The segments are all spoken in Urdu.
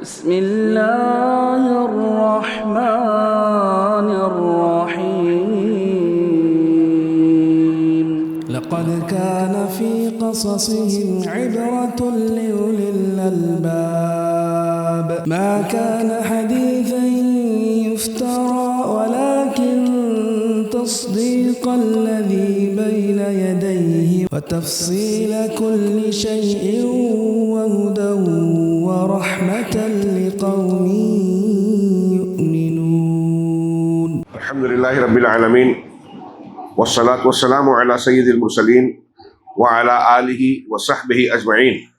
بسم اللہ الرحمن الرحیم لقد كان في قصصهم عبرة لأولي الألباب ما كان حديثا يفترى ولكن تصديق الذي بين يديه وتفصيل كل شيء وهدى ورحمة لقوم يؤمنون. الحمد لله رب العالمين والصلاة والسلام على سيد المرسلين وعلى آله وصحبه أجمعين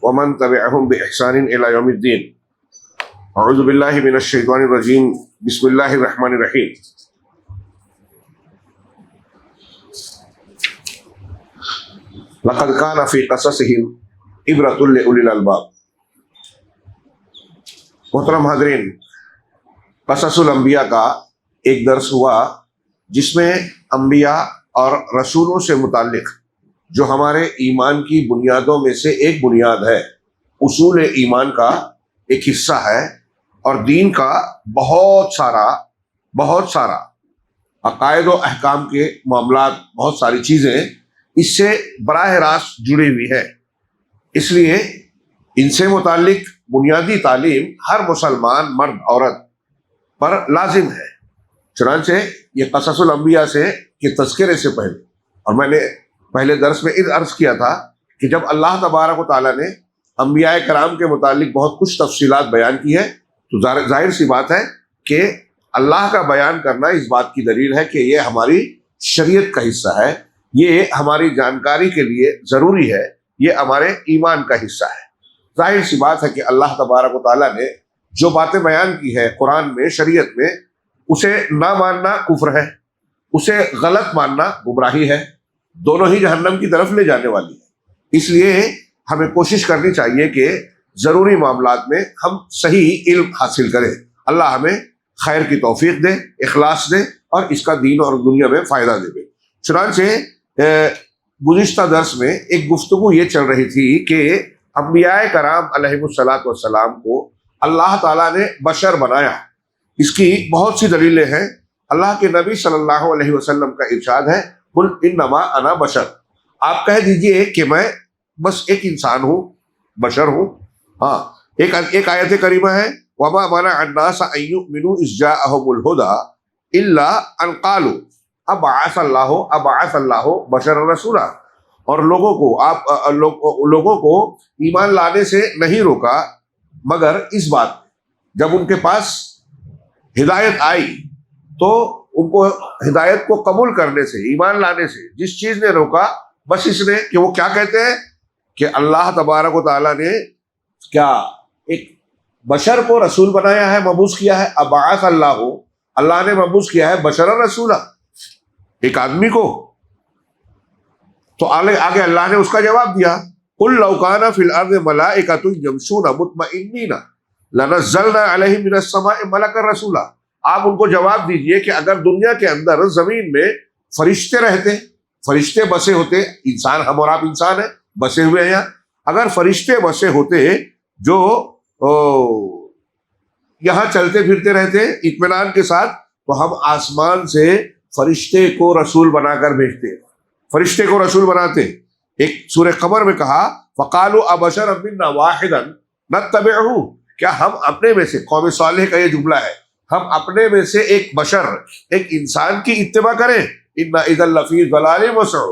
ومن تبعهم بإحسان إلى يوم الدين. أعوذ بالله من الشيطان الرجيم. بسم الله الرحمن الرحيم. لقد كان في قصصهم عبرة لأولي الألباب. محترم حاضرین، قصص الانبیاء کا ایک درس ہوا جس میں انبیاء اور رسولوں سے متعلق جو ہمارے ایمان کی بنیادوں میں سے ایک بنیاد ہے، اصول ایمان کا ایک حصہ ہے، اور دین کا بہت سارا عقائد و احکام کے معاملات، بہت ساری چیزیں اس سے براہ راست جڑی ہوئی ہے. اس لیے ان سے متعلق بنیادی تعلیم ہر مسلمان مرد عورت پر لازم ہے. چنانچہ یہ قصص الانبیاء سے کے تذکرے سے پہلے، اور میں نے پہلے درس میں عرض کیا تھا کہ جب اللہ تبارک و تعالیٰ نے انبیاء کرام کے متعلق بہت کچھ تفصیلات بیان کی ہے تو ظاہر سی بات ہے کہ اللہ کا بیان کرنا اس بات کی دلیل ہے کہ یہ ہماری شریعت کا حصہ ہے، یہ ہماری جانکاری کے لیے ضروری ہے، یہ ہمارے ایمان کا حصہ ہے. ظاہر سی بات ہے کہ اللہ تبارک و تعالیٰ نے جو باتیں بیان کی ہے قرآن میں، شریعت میں، اسے نہ ماننا کفر ہے، اسے غلط ماننا گمراہی ہے، دونوں ہی جہنم کی طرف لے جانے والی ہے. اس لیے ہمیں کوشش کرنی چاہیے کہ ضروری معاملات میں ہم صحیح علم حاصل کریں. اللہ ہمیں خیر کی توفیق دے، اخلاص دے، اور اس کا دین اور دنیا میں فائدہ دے. چنانچہ گزشتہ درس میں ایک گفتگو یہ چل رہی تھی کہ انبیاء کرام علیہم الصلاۃ والسلام کو اللہ تعالیٰ نے بشر بنایا. اس کی بہت سی دلیلیں ہیں. اللہ کے نبی صلی اللہ علیہ وسلم کا ارشاد ہے، قل انما انا بشر، آپ کہہ دیجئے کہ میں بس ایک انسان ہوں، بشر ہوں. ہاں، ایک آیت کریمہ ہے، وما منع الناس ان يؤمنوا اذ جاءهم الهدى الا ان قالوا ابعث اللہ بشر رسولا، اور لوگوں کو ایمان لانے سے نہیں روکا مگر اس بات، جب ان کے پاس ہدایت آئی تو ان کو ہدایت کو قبول کرنے سے، ایمان لانے سے جس چیز نے روکا بس اس نے کہ وہ کیا کہتے ہیں کہ اللہ تبارک و تعالیٰ نے کیا ایک بشر کو رسول بنایا ہے، مبعوث کیا ہے. ابعث اللہ نے مبعوث کیا ہے بشر رسولہ، ایک آدمی کو. تو آگے اللہ نے اس کا جواب دیا، قل لو کان فی الارض ملائکۃ یمشون مطمئنین لنزلنا علیہم من السماء ملکا رسولا. آپ ان کو جواب دیجئے کہ اگر دنیا کے اندر زمین میں فرشتے رہتے، فرشتے بسے ہوتے، انسان، ہم اور آپ انسان ہیں، بسے ہوئے ہیں یہاں، اگر فرشتے بسے ہوتے جو یہاں چلتے پھرتے رہتے اطمینان کے ساتھ، تو ہم آسمان سے فرشتے کو رسول بنا کر بھیجتے، فرشتے کو رسول بناتے. ایک سورہ قمر میں کہا فَقَالُوا أَبَشَرًا مِنَّا وَاحِدًا نَتَّبِعُهُ، کیا ہم اپنے میں سے، قوم صالح کا یہ جملہ ہے، ہم اپنے میں سے ایک بشر، ایک انسان کی اتباع کریں، إِنَّا إِذًا لَفِي ضَلَالٍ وَسُعُرٍ،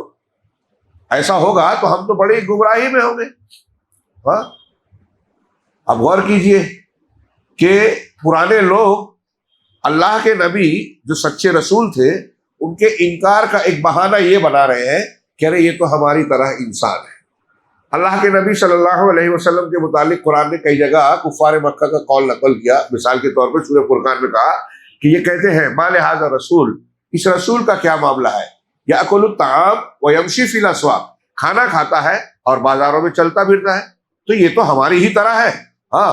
ایسا ہوگا تو ہم تو بڑی گمراہی میں ہوں گے. ہاں، اب غور کیجئے کہ پرانے لوگ اللہ کے نبی جو سچے رسول تھے، ان کے انکار کا ایک بہانہ یہ بنا رہے ہیں کہ ارے یہ تو ہماری طرح انسان ہے. اللہ کے نبی صلی اللہ علیہ وسلم کے متعلق قرآن نے کئی جگہ کفار مکہ کا قول نقل کیا. مثال کے طور پر سورہ فرقان میں کہا کہ یہ کہتے ہیں ما لہذا رسول، اس رسول کا کیا معاملہ ہے، یأکل الطعام ویمشی فی الاسواق، کھانا کھاتا ہے اور بازاروں میں چلتا پھرتا ہے، تو یہ تو ہماری ہی طرح ہے. ہاں،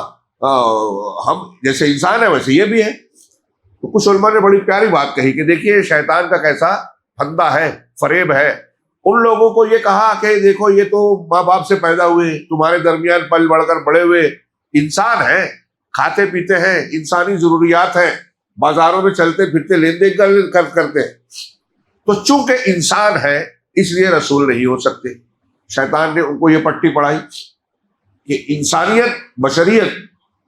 ہم جیسے انسان ہے ویسے یہ بھی ہے. تو کچھ علماء نے بڑی پیاری بات کہی کہ دیکھیے شیطان کا کیسا پھندا ہے، فریب ہے. ان لوگوں کو یہ کہا کہ دیکھو یہ تو ماں باپ سے پیدا ہوئے، تمہارے درمیان پل بڑھ کر بڑے ہوئے، انسان ہیں، کھاتے پیتے ہیں، انسانی ضروریات ہیں، بازاروں میں چلتے پھرتے لین دین کرتے ہیں. تو چونکہ انسان ہے اس لیے رسول نہیں ہو سکتے. شیطان نے ان کو یہ پٹی پڑھائی کہ انسانیت، بشریت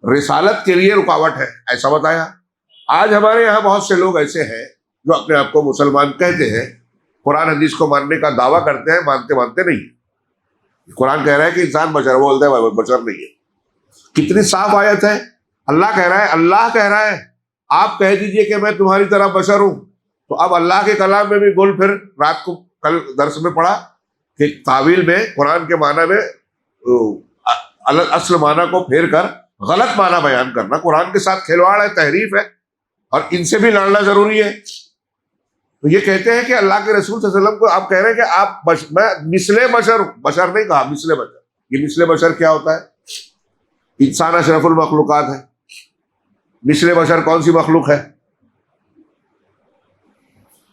رسالت کے لیے رکاوٹ ہے، ایسا بتایا. آج ہمارے یہاں بہت سے لوگ ایسے ہیں جو اپنے آپ کو مسلمان کہتے ہیں، قرآن حدیث کو ماننے کا دعویٰ کرتے ہیں، مانتے نہیں. قرآن کہہ رہا ہے کہ انسان بشر، بولتے ہیں بشر نہیں ہے. کتنی صاف آیت ہے. اللہ کہہ رہا ہے آپ کہہ دیجئے کہ میں تمہاری طرح بشر ہوں. تو اب اللہ کے کلام میں بھی گول پھر رات کو کل درس میں پڑھا کہ تعویل میں قرآن کے معنی میں اصل معنی کو پھیر کر غلط معنی بیان کرنا قرآن کے ساتھ کھلواڑ ہے، تحریف ہے، اور ان سے بھی لڑنا ضروری ہے. تو یہ کہتے ہیں کہ اللہ کے رسول صلی اللہ علیہ وسلم کو آپ کہہ رہے ہیں کہ آپ میں مثل بشر ہوں. بشر نہیں کہا، مثل بشر. یہ مثل بشر کیا ہوتا ہے؟ انسان اشرف المخلوقات ہے. مثل بشر کون سی مخلوق ہے؟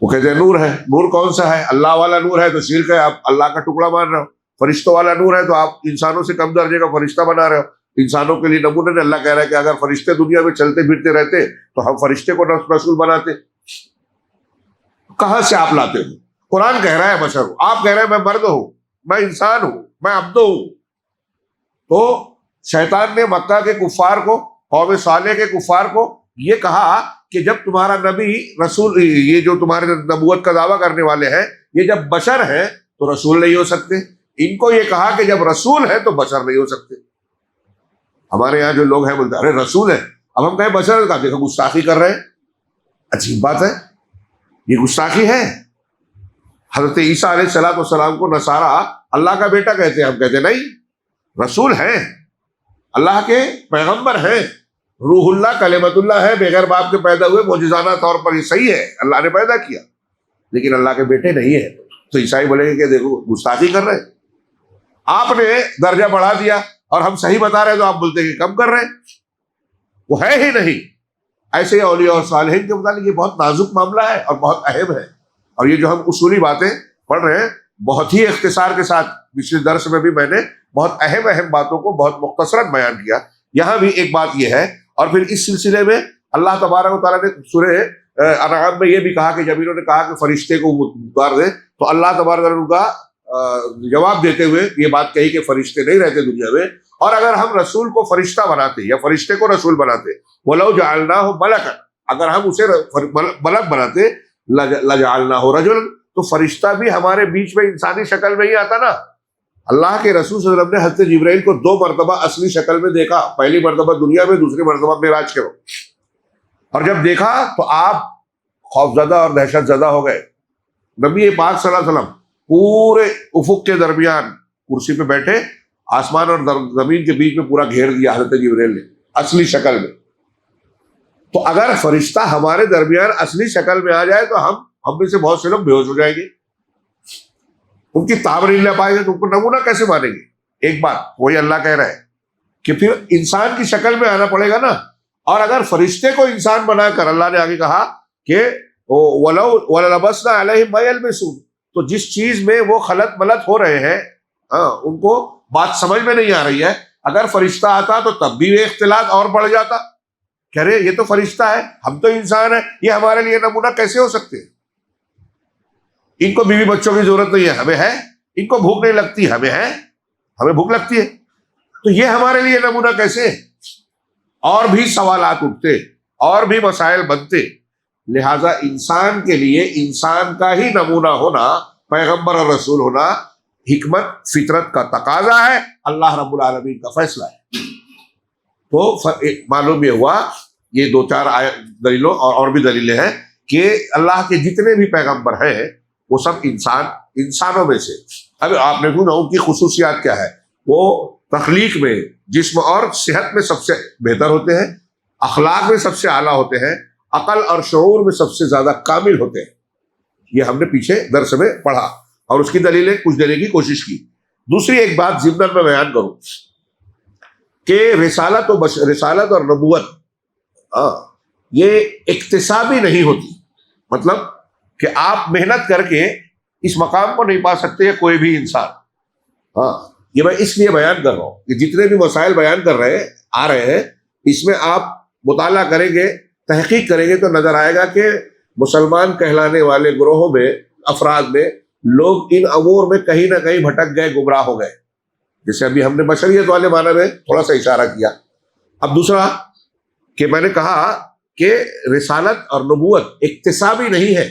وہ کہتے ہیں نور ہے. نور کون سا ہے؟ اللہ والا نور ہے تو شرک ہے، آپ اللہ کا ٹکڑا مان رہے ہو. فرشتوں والا نور ہے تو آپ انسانوں سے کم درجے کا فرشتہ بنا رہے ہو. انسانوں کے لیے نمونہ نے اللہ کہہ رہا ہے کہ اگر فرشتے دنیا میں چلتے پھرتے رہتے تو ہم فرشتے کو رسول بناتے. کہاں سے آپ لاتے ہو؟ قرآن کہہ رہا ہے بشر ہوں، آپ کہہ رہے ہیں میں مرد ہوں، میں انسان ہوں، میں عبد ہوں. تو شیطان نے مکہ کے کفار کو، قوم صالح کے کفار کو یہ کہا کہ جب تمہارا نبی رسول، یہ جو تمہارے نبوت کا دعویٰ کرنے والے ہیں، یہ جب بشر ہیں تو رسول نہیں ہو سکتے. ان کو یہ کہا کہ جب رسول ہے تو بشر نہیں ہو سکتے. ہمارے یہاں جو لوگ ہیں بولتے ہیں ارے رسول ہے، اب ہم کہیں بشر کا، دیکھو گستاخی کر رہے ہیں. عجیب بات ہے، یہ گستاخی ہے. حضرت عیسیٰ علیہ السلام کو نصارہ اللہ کا بیٹا کہتے ہیں، ہم کہتے نہیں، رسول ہیں، اللہ کے پیغمبر ہیں، روح اللہ، کلمت اللہ ہے، بغیر باپ کے پیدا ہوئے، معجزانہ طور پر یہ صحیح ہے، اللہ نے پیدا کیا، لیکن اللہ کے بیٹے نہیں ہے. تو عیسائی بولیں گے کہ دیکھو گستاخی کر رہے ہیں، آپ نے درجہ بڑھا دیا اور ہم صحیح بتا رہے ہیں تو آپ بولتے ہیں کہ کم کر رہے ہیں. وہ ہے ہی نہیں. ایسے اولیاء اور صالحین کے متعلق یہ بہت نازک معاملہ ہے اور بہت اہم ہے. اور یہ جو ہم اصولی باتیں پڑھ رہے ہیں بہت ہی اختصار کے ساتھ، پچھلے درس میں بھی میں نے بہت اہم باتوں کو بہت مختصراً بیان کیا. یہاں بھی ایک بات یہ ہے، اور پھر اس سلسلے میں اللہ تبارک و تعالیٰ نے سورہ انعام میں یہ بھی کہا کہ جب انہوں نے کہا کہ فرشتے کو اتار دیں تو اللہ تبارک و تعالیٰ کا جواب دیتے ہوئے یہ بات کہی کہ فرشتے نہیں رہتے دنیا میں، اور اگر ہم رسول کو فرشتہ بناتے یا فرشتے کو رسول بناتے، وَلَوْ جَعَلْنَاهُ مَلَكًا، اگر ہم اسے ملک بناتے، لَجَعَلْنَاهُ رَجُلًا، تو فرشتہ بھی ہمارے بیچ میں انسانی شکل میں ہی آتا نا. اللہ کے رسول صلی اللہ علیہ وسلم نے حضرت جبرائیل کو 2 مرتبہ اصلی شکل میں دیکھا، پہلی مرتبہ دنیا میں، دوسری مرتبہ معراج کے وقت. اور جب دیکھا تو آپ خوف زدہ اور دہشت زدہ ہو گئے. نبی پاک صلی اللہ علیہ وسلم پورے افق کے درمیان کرسی پہ بیٹھے، آسمان اور زمین کے بیچ میں پورا گھیر دیا حضرت جبرائیل نے اصلی شکل میں. تو اگر فرشتہ ہمارے درمیان اصلی شکل میں آ جائے تو ہم میں سے بہت سے لوگ بے ہوش ہو جائیں گے، ان کی تعبیر نہیں لے پائیں گے، تو ان کو نمونہ کیسے مانیں گے؟ ایک بات وہی اللہ کہہ رہا ہے کہ پھر انسان کی شکل میں آنا پڑے گا نا. اور اگر فرشتے کو انسان بنا کر اللہ نے آگے کہا کہ وَلَلَبَسْنَا عَلَيْهِمْ مَا يَلْبِسُونَ، تو جس چیز میں وہ خلط ملط ہو رہے ہیں، ان کو بات سمجھ میں نہیں آ رہی ہے، اگر فرشتہ آتا تو تب بھی وہ اختلاط اور بڑھ جاتا. کہہ رہے یہ تو فرشتہ ہے، ہم تو انسان ہیں، یہ ہمارے لیے نمونہ کیسے ہو سکتے ہیں؟ ان کو بیوی بچوں کی ضرورت نہیں ہے، ہمیں ہے. ان کو بھوک نہیں لگتی، ہمیں ہے، ہمیں بھوک لگتی ہے. تو یہ ہمارے لیے نمونہ کیسے؟ اور بھی سوالات اٹھتے اور بھی مسائل بنتے. لہذا انسان کے لیے انسان کا ہی نمونہ ہونا، پیغمبر اور رسول ہونا حکمت فطرت کا تقاضا ہے، اللہ رب العالمین کا فیصلہ ہے. تو معلوم یہ ہوا، یہ 2-4 دلیلوں اور بھی دلیلیں ہیں کہ اللہ کے جتنے بھی پیغمبر ہیں وہ سب انسانوں میں سے. اب آپ نے سنا ان کی خصوصیات کیا ہے؟ وہ تخلیق میں، جسم اور صحت میں سب سے بہتر ہوتے ہیں، اخلاق میں سب سے اعلیٰ ہوتے ہیں، عقل اور شعور میں سب سے زیادہ کامل ہوتے ہیں. یہ ہم نے پیچھے درس میں پڑھا اور اس کی دلیلیں کچھ دینے کی کوشش کی. دوسری ایک بات ضمن میں بیان کروں کہ رسالت اور نبوت یہ اکتسابی نہیں ہوتی. مطلب کہ آپ محنت کر کے اس مقام کو نہیں پا سکتے کوئی بھی انسان. یہ میں اس لیے بیان کر رہا ہوں کہ جتنے بھی مسائل بیان کر رہے ہیں آ رہے ہیں، اس میں آپ مطالعہ کریں گے، تحقیق کریں گے تو نظر آئے گا کہ مسلمان کہلانے والے گروہوں میں، افراد میں، لوگ ان امور میں کہیں نہ کہیں بھٹک گئے، گمراہ ہو گئے، جیسے ابھی ہم نے بشریت والے معنی میں تھوڑا سا اشارہ کیا۔ اب دوسرا کہ میں نے کہا کہ رسالت اور نبوت اکتسابی نہیں ہے،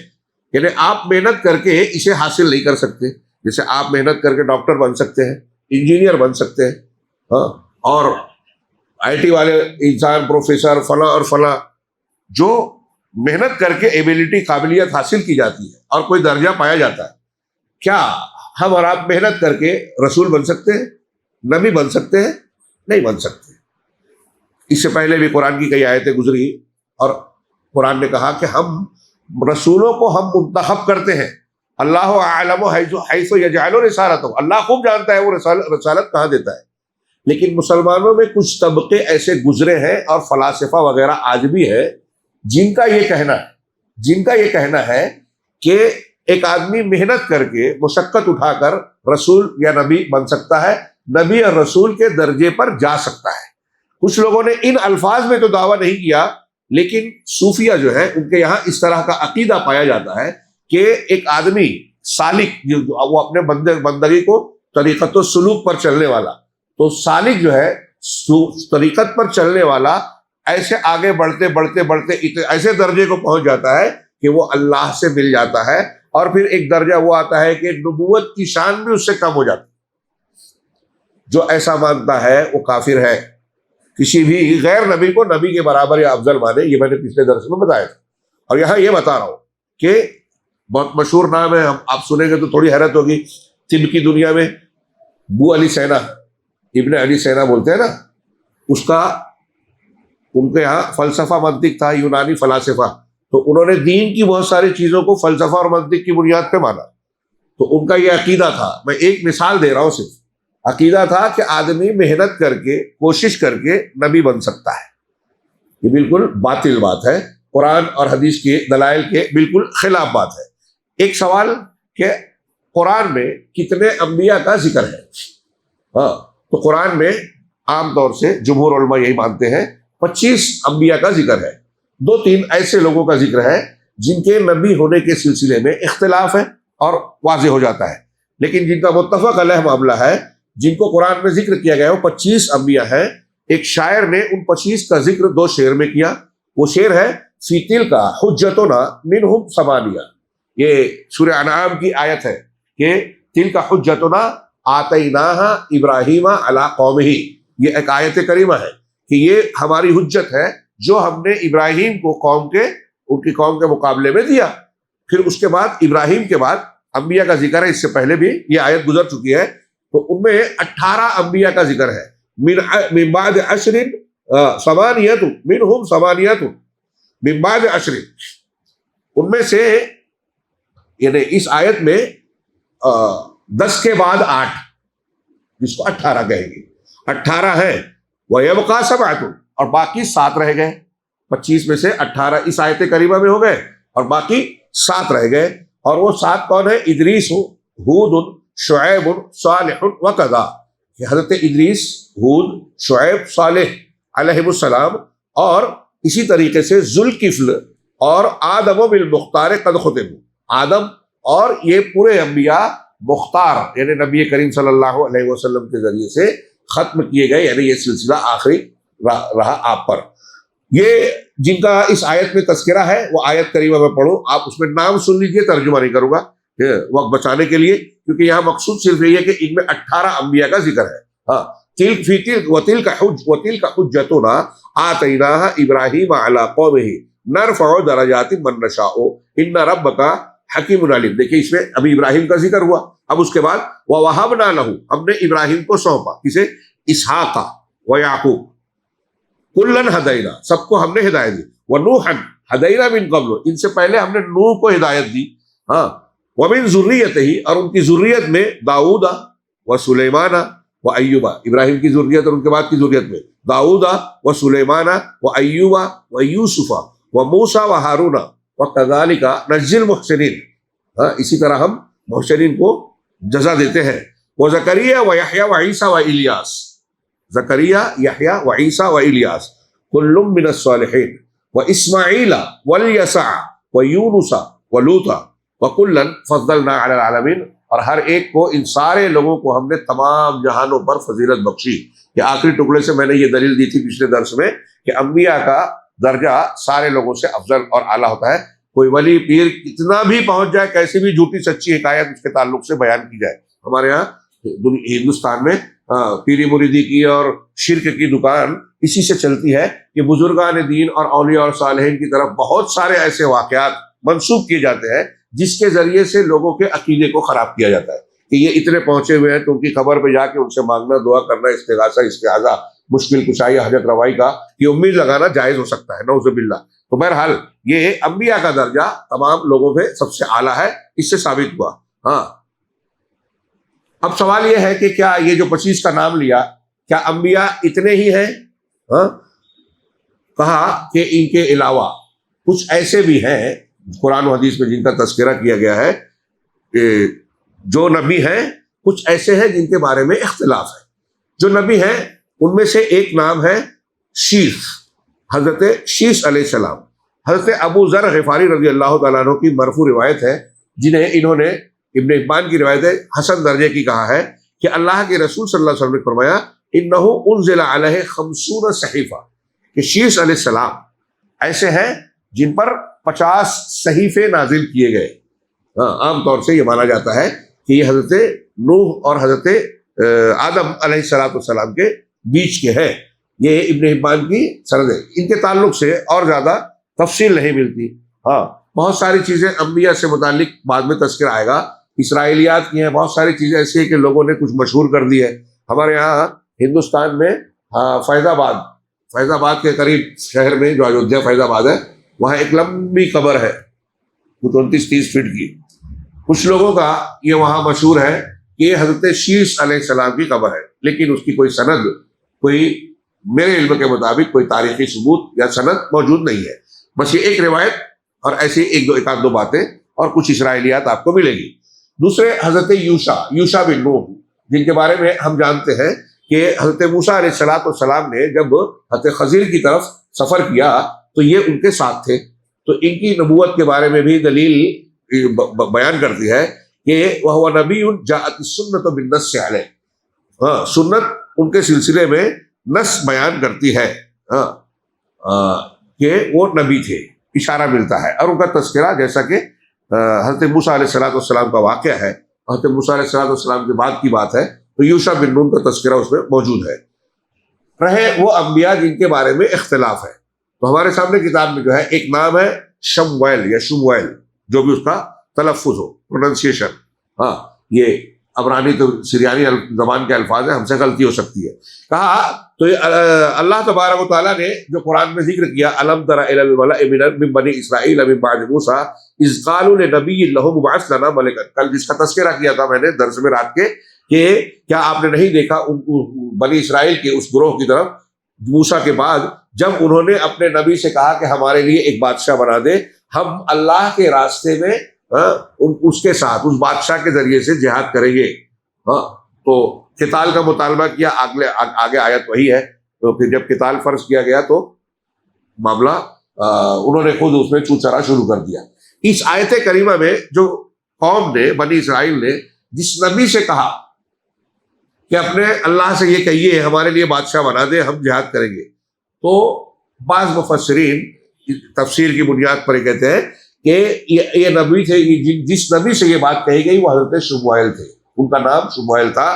یعنی آپ محنت کر کے اسے حاصل نہیں کر سکتے، جیسے آپ محنت کر کے ڈاکٹر بن سکتے ہیں، انجینئر بن سکتے ہیں، ہاں، اور آئی ٹی والے انسان پروفیسر فلاں اور فلاں، جو محنت کر کے ایبیلٹی، قابلیت حاصل کی جاتی ہے اور کوئی درجہ پایا جاتا ہے۔ کیا ہم اور آپ محنت کر کے رسول بن سکتے ہیں، نبی بن سکتے ہیں؟ نہیں بن سکتے۔ اس سے پہلے بھی قرآن کی کئی آیتیں گزری اور قرآن نے کہا کہ ہم رسولوں کو ہم منتخب کرتے ہیں، اللہ اعلم حیث یجعل رسالتہ، اللہ خوب جانتا ہے وہ رسالت کہاں دیتا ہے۔ لیکن مسلمانوں میں کچھ طبقے ایسے گزرے ہیں اور فلاسفہ وغیرہ آج بھی ہے جن کا یہ کہنا ہے کہ ایک آدمی محنت کر کے، مشقت اٹھا کر رسول یا نبی بن سکتا ہے، نبی اور رسول کے درجے پر جا سکتا ہے۔ کچھ لوگوں نے ان الفاظ میں تو دعویٰ نہیں کیا، لیکن صوفیہ جو ہے ان کے یہاں اس طرح کا عقیدہ پایا جاتا ہے کہ ایک آدمی سالک، وہ اپنے بندگی کو طریقت و سلوک پر چلنے والا، تو سالک جو ہے طریقت پر چلنے والا ایسے آگے بڑھتے بڑھتے بڑھتے ایسے درجے کو پہنچ جاتا ہے کہ وہ اللہ سے مل جاتا ہے، اور پھر ایک درجہ وہ آتا ہے کہ نبوت کی شان بھی اس سے کم ہو جاتی ہے۔ جو ایسا مانتا ہے وہ کافر ہے، کسی بھی غیر نبی کو نبی کے برابر یا افضل مانے، یہ میں نے پچھلے درس میں بتایا تھا۔ اور یہاں یہ بتا رہا ہوں کہ بہت مشہور نام ہے، آپ سنیں گے تو تھوڑی حیرت ہوگی، طب کی دنیا میں بو علی سینا، ابن علی سینا بولتے ہیں نا، اس کا، ان کے یہاں فلسفہ منطق تھا، یونانی فلاسفہ، تو انہوں نے دین کی بہت ساری چیزوں کو فلسفہ اور منطق کی بنیاد پہ مانا۔ تو ان کا یہ عقیدہ تھا، میں ایک مثال دے رہا ہوں، صرف عقیدہ تھا کہ آدمی محنت کر کے، کوشش کر کے نبی بن سکتا ہے۔ یہ بالکل باطل بات ہے، قرآن اور حدیث کے دلائل کے بالکل خلاف بات ہے۔ ایک سوال کہ قرآن میں کتنے انبیاء کا ذکر ہے؟ ہاں، تو قرآن میں عام طور سے جمہور علماء یہی مانتے ہیں 25 انبیاء کا ذکر ہے۔ 2-3 ایسے لوگوں کا ذکر ہے جن کے نبی ہونے کے سلسلے میں اختلاف ہے اور واضح ہو جاتا ہے، لیکن جن کا متفق علیہ معاملہ ہے، جن کو قرآن میں ذکر کیا گیا وہ 25 انبیاء ہیں۔ ایک شاعر نے ان 25 کا ذکر 2 شعر میں کیا، وہ شعر ہے فی تلک حجتنا منہم ثمانیہ، یہ سورہ انعام کی آیت ہے کہ تلک حجتنا آتیناہا ابراہیم علی قومہ، یہ ایک آیت کریمہ ہے کہ یہ ہماری حجت ہے جو ہم نے ابراہیم کو ان کی قوم کے مقابلے میں دیا۔ پھر اس کے بعد ابراہیم کے بعد انبیاء کا ذکر ہے، اس سے پہلے بھی یہ آیت گزر چکی ہے، تو ان میں 18 انبیاء کا ذکر ہے۔ من بعد عشر ثمانیۃ منہم ثمانیۃ من بعد عشر، ان میں سے یعنی اس آیت میں 10 کے بعد 8، جس کو 18 کہیں گے، 18 ہے، وَيَبْقَى سَبْعَةٌ، اور باقی 7 رہ گئے۔ 25 میں سے 18 اس آیت کریمہ میں ہو گئے اور باقی 7 رہ گئے، اور وہ 7 کون ہے؟ ادریس، ہود، شعیب، صالح وکذا، کہ حضرت ادریس، ہود، شعیب، صالح علیہ السلام، اور اسی طریقے سے ذوالکفل اور آدم بالمختار قد ختم، آدم اور یہ پورے انبیاء مختار یعنی نبی کریم صلی اللہ علیہ وسلم کے ذریعے سے ختم کیے گئے، یعنی یہ سلسلہ آخری رہا آپ پر۔ یہ جن کا اس آیت میں تذکرہ ہے وہ آیت کریمہ میں پڑھو، آپ اس میں نام سن لیجئے، ترجمہ نہیں کروں گا وقت بچانے کے لیے، کیونکہ یہاں مقصود صرف یہ ہے کہ ان میں 18 انبیاء کا ذکر ہے۔ ہاں، وَتِلْكَ حُجَّتُنَا آتَيْنَاهَا إِبْرَاهِيمَ عَلَىٰ قَوْمِهِ نَرْفَعُ دَرَجَاتٍ مَن نَّشَاءُ إِنَّ رَبَّكَ حَكِيمٌ عَلِيمٌ۔ دیکھیے اس میں ابھی ابراہیم کا ذکر ہوا، اب اس کے بعد وَوَهَبْنَا لَهُ، ہم نے ابراہیم کو سونپا، کسے؟ اسحاق ویعقوب، کُلًّا ہدینا، سب کو ہم نے ہدایت دی، وَنُوحًا ہدینا من قبل، ان سے پہلے ہم نے نوح کو ہدایت دی، ہاں، وَمِن ذُرِّيَّتِهِ، اور ان کی ذریت میں داؤد وسلیمان وایوب، ابراہیم کی ذریت اور ان کے بعد کی ذریت میں داؤد وسلیمان وایوب ویوسف وموسیٰ وہارون وکذالک نجزی المحسنین، ہاں، اسی طرح ہم محسنین کو جزا دیتے ہیں، وزکریا ویحییٰ وعیسیٰ والیاس، زکریا یحییٰ و عیسیٰ و الیاس کل من الصالحین و اسماعیل والیسع و یونس و لوطا وکلا فضلنا علی العالمین، اور ہر ایک کو، ان سارے لوگوں کو ہم نے تمام جہانوں پر فضیلت بخشی۔ یہ آخری ٹکڑے سے میں نے یہ دلیل دی تھی پچھلے درس میں کہ انبیاء کا درجہ سارے لوگوں سے افضل اور اعلیٰ ہوتا ہے۔ کوئی ولی پیر کتنا بھی پہنچ جائے، کیسی بھی جھوٹی سچی حکایت اس کے تعلق سے بیان کی جائے، ہمارے یہاں ہندوستان میں پیری مریدی کی اور شرک کی دکان اسی سے چلتی ہے کہ بزرگان دین اور اولیاء اور صالحین کی طرف بہت سارے ایسے واقعات منسوب کیے جاتے ہیں جس کے ذریعے سے لوگوں کے عقیدے کو خراب کیا جاتا ہے کہ یہ اتنے پہنچے ہوئے ہیں تو ان کی خبر پہ جا کے ان سے مانگنا، دعا کرنا، استغاثہ، استعاذہ، مشکل کشائی، حاجت روائی کا یہ امید لگانا جائز ہو سکتا ہے، نعوذ باللہ۔ تو بہرحال یہ انبیاء کا درجہ تمام لوگوں میں سب سے اعلیٰ ہے، اس سے ثابت ہوا۔ ہاں، اب سوال یہ ہے کہ کیا یہ جو 25 کا نام لیا، کیا انبیاء اتنے ہی ہیں؟ ہاں، کہا کہ ان کے علاوہ کچھ ایسے بھی ہیں قرآن و حدیث میں جن کا تذکرہ کیا گیا ہے کہ جو نبی ہیں، کچھ ایسے ہیں جن کے بارے میں اختلاف ہے۔ جو نبی ہیں ان میں سے ایک نام ہے شیث، حضرت شیث علیہ السلام۔ حضرت ابو ذر غفاری رضی اللہ تعالیٰ عنہ کی مرفوع روایت ہے، جنہیں انہوں نے ابن حبان کی روایت حسن درجے کی کہا ہے کہ اللہ کے رسول صلی اللہ علیہ وسلم نے فرمایا انہ انزل علیہ 50 صحیفہ، کہ شیث علیہ السلام ایسے ہیں جن پر 50 صحیفے نازل کیے گئے۔ عام طور سے یہ مانا جاتا ہے کہ یہ حضرت نوح اور حضرت آدم علیہ السلام کے بیچ کے ہیں۔ یہ ابن حبان کی سند ہے، ان کے تعلق سے اور زیادہ تفصیل نہیں ملتی۔ ہاں، بہت ساری چیزیں انبیاء سے متعلق بعد میں تذکرہ آئے گا، اسرائیلیات کی ہیں، بہت ساری چیزیں ایسی ہیں کہ لوگوں نے کچھ مشہور کر دی ہے۔ ہمارے یہاں ہندوستان میں فیض آباد کے قریب شہر میں جو ایودھیا فیض آباد ہے، وہاں ایک لمبی قبر ہے 29-30 فٹ کی۔ کچھ لوگوں کا یہ وہاں مشہور ہے کہ یہ حضرت شیث علیہ السلام کی قبر ہے، لیکن اس کی کوئی سند، کوئی میرے علم کے مطابق کوئی تاریخی ثبوت یا سند موجود نہیں ہے۔ بس یہ ایک روایت اور ایسی ایک آدھ دو باتیں اور کچھ اسرائیلیات آپ کو ملے گی۔ دوسرے حضرت یوشع بن نون، جن کے بارے میں ہم جانتے ہیں کہ حضرت موسیٰ علیہ السلام نے جب حضرت خضر کی طرف سفر کیا تو یہ ان کے ساتھ تھے، تو ان کی نبوت کے بارے میں بھی دلیل بیان کرتی ہے کہ وہ نبی جاءت السنۃ بالنص علیہ، ہاں، سنت ان کے سلسلے میں نص بیان کرتی ہے کہ وہ نبی تھے، اشارہ ملتا ہے۔ اور ان کا تذکرہ جیسا کہ حضرت موسیٰ علیہ السلام کا واقعہ ہے، حضرت موسیٰ علیہ السلام کے بعد کی بات ہے، تو یوشع بن نون کا تذکرہ اس میں موجود ہے۔ رہے وہ انبیاء جن کے بارے میں اختلاف ہے، تو ہمارے سامنے کتاب میں جو ہے ایک نام ہے شمویل یا شمویل، جو بھی اس کا تلفظ ہو، پروننسیشن۔ ہاں، یہ عبرانی تو سریانی زبان کے الفاظ ہیں، ہم سے غلطی ہو سکتی ہے۔ کہا تو اللہ تبارک و تعالیٰ نے جو قرآن میں ذکر کیا، الم تر الی الملأ من بنی اسرائیل من بعد موسیٰ اذ قالوا لنبی لہم ابعث لنا ملکا، کل جس کا تذکرہ کیا تھا میں نے درس میں رات کے، کہ کیا آپ نے نہیں دیکھا بنی اسرائیل کے اس گروہ کی طرف موسیٰ کے بعد جب انہوں نے اپنے نبی سے کہا کہ ہمارے لیے ایک بادشاہ بنا دے، ہم اللہ کے راستے میں اس کے ساتھ، اس بادشاہ کے ذریعے سے جہاد کریں گے۔ ہاں، تو قتال کا مطالبہ کیا، آگے آیت وہی ہے۔ تو پھر جب قتال فرض کیا گیا تو معاملہ انہوں نے خود اس میں چوچرا شروع کر دیا۔ اس آیت کریمہ میں جو قوم نے، بنی اسرائیل نے جس نبی سے کہا کہ اپنے اللہ سے یہ کہیے ہمارے لیے بادشاہ بنا دے، ہم جہاد کریں گے، تو بعض مفسرین تفسیر کی بنیاد پر یہ کہتے ہیں کہ یہ نبی تھے، جس نبی سے یہ بات کہی گئی وہ حضرت شمویل تھے، ان کا نام شمویل تھا،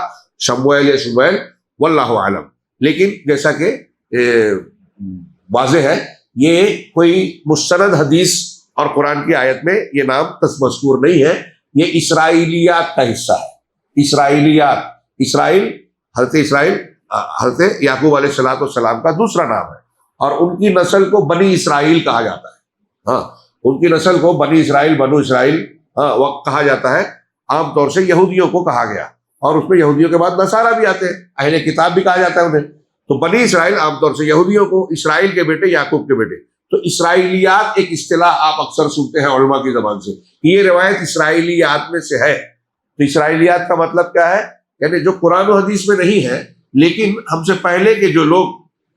شمویل یا شمویل، واللہ عالم۔ لیکن جیسا کہ واضح ہے، یہ کوئی مستند حدیث اور قرآن کی آیت میں یہ نام مذکور نہیں ہے، یہ اسرائیلیات کا حصہ ہے۔ اسرائیلیات، اسرائیل حضرت یعقوب علیہ السلام کا دوسرا نام ہے، اور ان کی نسل کو بنی اسرائیل کہا جاتا ہے۔ ہاں، ان کی نسل کو بنی اسرائیل، بنو اسرائیل وقت کہا جاتا ہے۔ عام طور سے یہودیوں کو کہا گیا، اور اس میں یہودیوں کے بعد نصارہ بھی آتے ہیں، اہل کتاب بھی کہا جاتا ہے انہیں۔ تو بنی اسرائیل عام طور سے یہودیوں کو، اسرائیل کے بیٹے، یعقوب کے بیٹے۔ تو اسرائیلیات ایک اصطلاح آپ اکثر سنتے ہیں علماء کی زبان سے، یہ روایت اسرائیلیات میں سے ہے۔ تو اسرائیلیات کا مطلب کیا ہے؟ یعنی جو قرآن و حدیث میں نہیں ہے لیکن ہم سے پہلے کے جو لوگ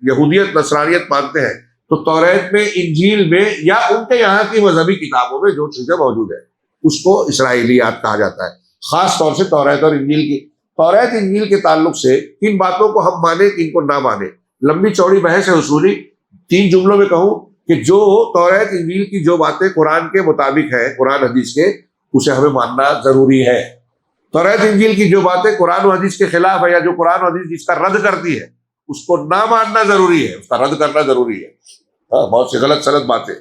یہودیت نصرانیت مانتے ہیں تو توریت میں، انجیل میں یا ان کے یہاں کی مذہبی کتابوں میں جو چیزیں موجود ہیں اس کو اسرائیلیات کہا جاتا ہے، خاص طور سے توریت اور انجیل کی۔ توریت انجیل کے تعلق سے کن باتوں کو ہم مانیں کن کو نہ مانیں، لمبی چوڑی بحث ہے اصولی۔ 3 جملوں میں کہوں کہ جو توریت انجیل کی جو باتیں قرآن کے مطابق ہیں، قرآن حدیث کے، اسے ہمیں ماننا ضروری ہے۔ توریت انجیل کی جو باتیں قرآن و حدیث کے خلاف ہے یا جو قرآن و حدیث جس کا رد کرتی ہے اس کو نہ ماننا ضروری ہے، اس کا رد کرنا ضروری ہے۔ بہت سی غلط سلط باتیں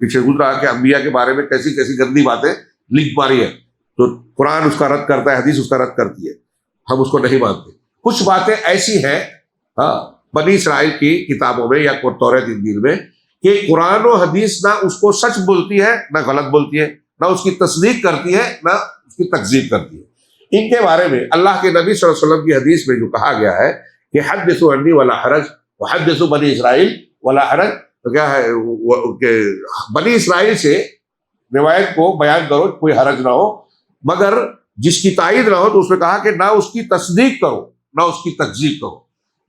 پیچھے گزرا کہ انبیاء کے بارے میں کیسی کیسی گندی باتیں لکھ ماری ہے، تو قرآن اس کا رد کرتا ہے، حدیث اس کا رد کرتی ہے، ہم اس کو نہیں مانتے۔ کچھ باتیں ایسی ہیں بنی اسرائیل کی کتابوں میں یا توریت انجیل میں کہ قرآن و حدیث نہ اس کو سچ بولتی ہے نہ غلط بولتی ہے، نہ اس کی تصدیق کرتی ہے نہ اس کی تکذیب کرتی ہے۔ ان کے بارے میں اللہ کے نبی صلی اللہ علیہ وسلم کی حدیث میں جو کہا گیا ہے کہ حدثوا عنی ولا حرج وحدثوا بنی اسرائیل ولا حرج، تو کیا ہے کہ بنی اسرائیل سے روایت کو بیان کرو، کوئی حرج نہ ہو، مگر جس کی تائید نہ ہو تو اس میں کہا کہ نہ اس کی تصدیق کرو نہ اس کی تکذیب کرو،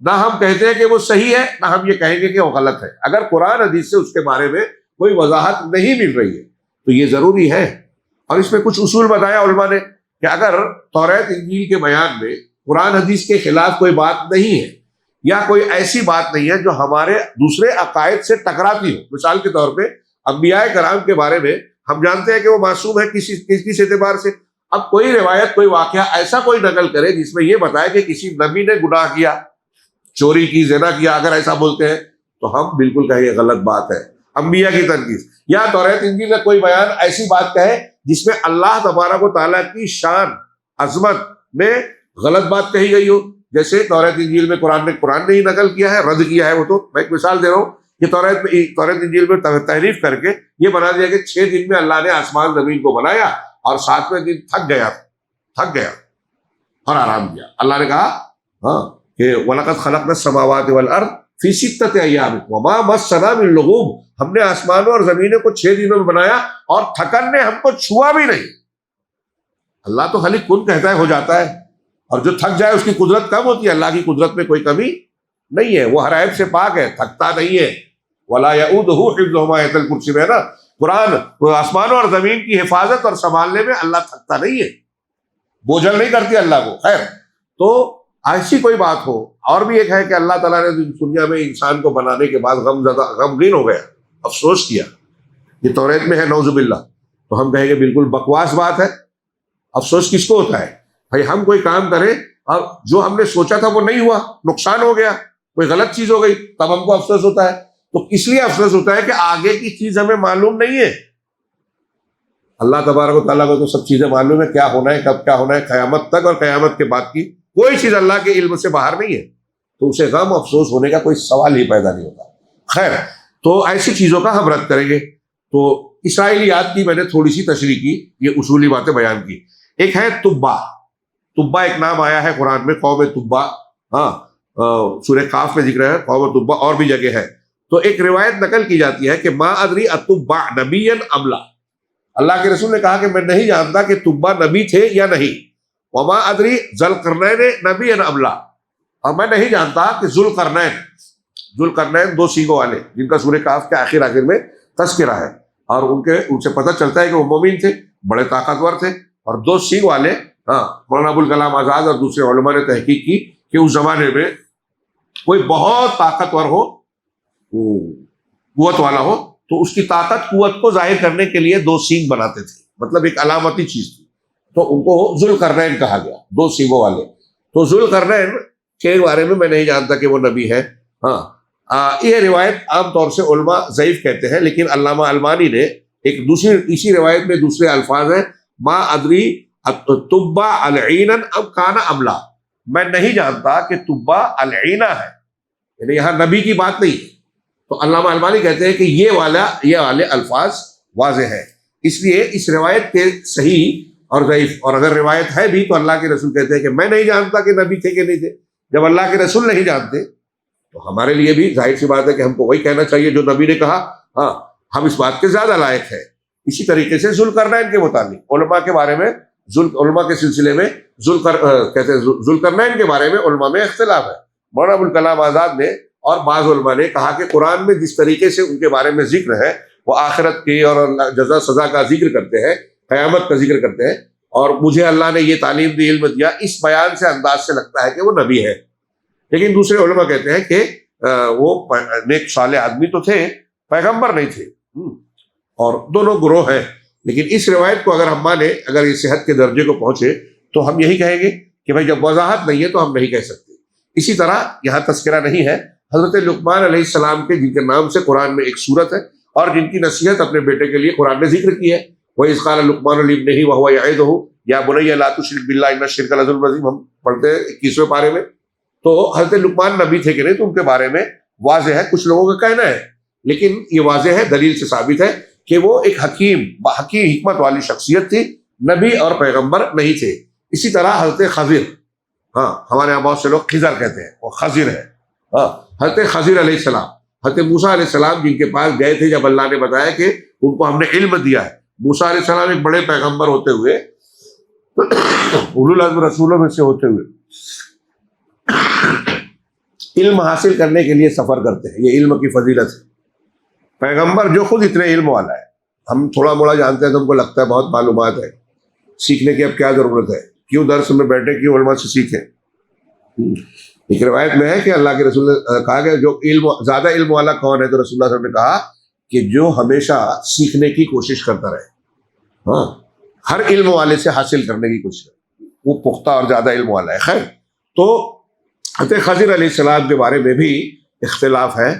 نہ ہم کہتے ہیں کہ وہ صحیح ہے نہ ہم یہ کہیں گے کہ وہ غلط ہے۔ اگر قرآن حدیث سے اس کے بارے میں کوئی وضاحت نہیں مل رہی ہے تو یہ ضروری ہے۔ اور اس میں کچھ اصول بتایا علماء نے کہ اگر توریت انجیل کے بیان میں قرآن حدیث کے خلاف کوئی بات نہیں ہے یا کوئی ایسی بات نہیں ہے جو ہمارے دوسرے عقائد سے ٹکراتی ہو، مثال کے طور پہ انبیاء کرام کے بارے میں ہم جانتے ہیں کہ وہ معصوم ہے کس اعتبار سے، اب کوئی روایت کوئی واقعہ ایسا کوئی نقل کرے جس میں یہ بتائے کہ کسی نبی نے گناہ کیا، چوری کی، زنا کیا، اگر ایسا بولتے ہیں تو ہم بالکل کہیں یہ غلط بات ہے، انبیاء کی تنقید۔ یا توریت انجیل کا کوئی بیان ایسی بات کہے جس میں اللہ تبارک و تعالیٰ کی شان عظمت میں غلط بات کہی گئی ہو، جیسے توریت انجیل میں قرآن نے ہی نقل کیا ہے، رد کیا ہے وہ، تو میں ایک مثال دے رہا ہوں کہ توریت انجیل میں تحریف کر کے یہ بنا دیا کہ 6 دن میں اللہ نے آسمان زمین کو بنایا اور 7ویں دن تھک گیا اور آرام کیا۔ اللہ نے کہا کہ وَلَقَدْ خَلَقْنَا السَّمَاوَاتِ وَالْأَرْضَ فِي سِتَّةِ أَيَّامٍ وَمَا مَسَّنَا مِن لُغُوبٍ، ہم نے آسمانوں اور زمینوں کو 6 دنوں میں بنایا اور تھکن نے ہم کو چھوا بھی نہیں۔ اللہ تو خالی کن کہتا ہے ہو جاتا ہے، اور جو تھک جائے اس کی قدرت کم ہوتی ہے، اللہ کی قدرت میں کوئی کمی نہیں ہے، وہ ہر عیب سے پاک ہے، تھکتا نہیں ہے۔ وَلَا يَئُودُهُ حِفْظُهُمَا آیت الکرسی میں ہے نا، قرآن آسمانوں اور زمین کی حفاظت اور سنبھالنے میں اللہ تھکتا نہیں ہے، بوجھل نہیں کرتی اللہ کو۔ خیر، تو ایسی کوئی بات ہو۔ اور بھی ایک ہے کہ اللہ تعالیٰ نے دنیا میں انسان کو بنانے کے بعد غمگین ہو گیا، افسوس کیا، یہ توریت میں ہے نعوذ باللہ، تو ہم کہیں گے بالکل بکواس بات ہے۔ افسوس کس کو ہوتا ہے؟ بھائی ہم کوئی کام کریں اور جو ہم نے سوچا تھا وہ نہیں ہوا، نقصان ہو گیا، کوئی غلط چیز ہو گئی، تب ہم کو افسوس ہوتا ہے۔ تو اس لیے افسوس ہوتا ہے کہ آگے کی چیز ہمیں معلوم نہیں ہے۔ اللہ تبارک و تعالیٰ کو تو سب چیزیں معلوم ہے، کیا ہونا ہے، کب کیا ہونا ہے، قیامت تک اور قیامت کے بعد کی کوئی چیز اللہ کے علم سے باہر نہیں ہے، تو اسے غم افسوس ہونے کا کوئی سوال ہی پیدا نہیں ہوتا۔ خیر، تو ایسی چیزوں کا ہم رد کریں گے۔ تو اسرائیلیات کی میں نے تھوڑی سی تشریح کی، یہ اصولی باتیں بیان کی۔ ایک ہے تبا، تبا ایک نام آیا ہے قرآن میں، قوم تبا، سورہ کاف میں ذکر ہے قوم تبا، اور بھی جگہ ہے۔ تو ایک روایت نقل کی جاتی ہے کہ ما ادری اتبا نبی ام لا، اللہ کے رسول نے کہا کہ میں نہیں جانتا کہ تبا نبی تھے یا نہیں۔ وما ادری ذوالقرنین نبی ام لا، اور میں نہیں جانتا کہ ذوالقرنین 2 سینگوں والے جن کا سورہ کاف کے آخر میں تذکرہ ہے، اور ان سے پتہ چلتا ہے کہ وہ مومن تھے، بڑے طاقتور تھے، اور 2 سینگ والے۔ مولانا ابوالکلام آزاد اور دوسرے علماء نے تحقیق کی کہ اس زمانے میں کوئی بہت طاقتور ہو، قوت والا ہو، تو اس کی طاقت قوت کو ظاہر کرنے کے لیے 2 سینگ بناتے تھے، مطلب ایک علامتی چیز تھی، تو ان کو ذوالقرنین کہا گیا، 2 سینگوں والے۔ تو ذوالقرنین کے بارے میں نہیں جانتا کہ وہ نبی ہے۔ یہ روایت عام طور سے علماء ضعیف کہتے ہیں، لیکن علامہ البانی نے ایک دوسری اسی روایت میں دوسرے الفاظ ہیں، ما ادری تبا العینا ام کان ام لا، میں نہیں جانتا کہ تبا العینا ہے، یعنی یہاں نبی کی بات نہیں ہے۔ تو علامہ البانی کہتے ہیں کہ یہ والے الفاظ واضح ہے، اس لیے اس روایت کے صحیح اور ضعیف، اور اگر روایت ہے بھی تو اللہ کے رسول کہتے ہیں کہ میں نہیں جانتا کہ نبی تھے کہ نہیں تھے۔ جب اللہ کے رسول نہیں جانتے تو ہمارے لیے بھی ظاہر سی بات ہے کہ ہم کو وہی کہنا چاہیے جو نبی نے کہا، ہم اس بات کے زیادہ لائق ہیں۔ اسی طریقے سے ذوالقرنین کے متعلق علماء کے بارے میں علماء کے سلسلے میں کہتے ہیں ذوالقرنین کے بارے میں علماء میں اختلاف ہے. مولانا ابوالکلام آزاد نے اور بعض علماء نے کہا کہ قرآن میں جس طریقے سے ان کے بارے میں ذکر ہے وہ آخرت کی اور جزا سزا کا ذکر کرتے ہیں, قیامت کا ذکر کرتے ہیں, اور مجھے اللہ نے یہ تعلیم دی, علم دیا, اس بیان سے انداز سے لگتا ہے کہ وہ نبی ہے. لیکن دوسرے علماء کہتے ہیں کہ وہ نیک صالح آدمی تو تھے, پیغمبر نہیں تھے. اور دونوں گروہ ہیں. لیکن اس روایت کو اگر ہم مانیں, اگر یہ صحت کے درجے کو پہنچے, تو ہم یہی کہیں گے کہ بھائی جب وضاحت نہیں ہے تو ہم نہیں کہہ سکتے. اسی طرح یہاں تذکرہ نہیں ہے حضرت لقمان علیہ السلام کے, جن کے نام سے قرآن میں ایک سورت ہے اور جن کی نصیحت اپنے بیٹے کے لیے قرآن نے ذکر کی ہے. وَإِذْ قَالَ لُقْمَانُ لِابْنِهِ وَهُوَ يَعِظُهُ يَا بُنَيَّ لَا تُشْرِكْ بِاللَّهِ إِنَّ الشِّرْكَ لَظُلْمٌ عَظِيمٌ, ہم پڑھتے ہیں 21ویں پارے میں. تو حضرت لقمان نبی تھے کہ نہیں, تو ان کے بارے میں واضح ہے, کچھ لوگوں کا کہنا ہے لیکن یہ واضح ہے, دلیل سے ثابت ہے کہ وہ ایک حکیم حکمت والی شخصیت تھی, نبی اور پیغمبر نہیں تھے. اسی طرح حضرت خضر, ہمارے یہاں بہت سے لوگ خضر کہتے ہیں, وہ خضر ہے. حضرت خضر علیہ السلام, حضرت موسیٰ علیہ السلام جن کے پاس گئے تھے جب اللہ نے بتایا کہ ان کو ہم نے علم دیا ہے. موسیٰ علیہ السلام ایک بڑے پیغمبر ہوتے ہوئے, اولو العزم رسولوں میں سے ہوتے ہوئے, علم حاصل کرنے کے لیے سفر کرتے ہیں. یہ علم کی فضیلت ہے. پیغمبر جو خود اتنے علم والا ہے, ہم تھوڑا موڑا جانتے ہیں تو ہم کو لگتا ہے بہت معلومات ہے, سیکھنے کی اب کیا ضرورت ہے, کیوں درس میں بیٹھے, کیوں علماء سے سیکھیں. ایک روایت میں ہے کہ اللہ کے رسول نے کہا کہ جو زیادہ علم والا کون ہے, تو رسول اللہ صلی اللہ علیہ وسلم نے کہا کہ جو ہمیشہ سیکھنے کی کوشش کرتا رہے, ہر علم والے سے حاصل کرنے کی کوشش کرے, وہ پختہ اور زیادہ علم والا ہے. خیر, تو حضرت خضر علیہ السلام کے بارے میں بھی اختلاف ہے,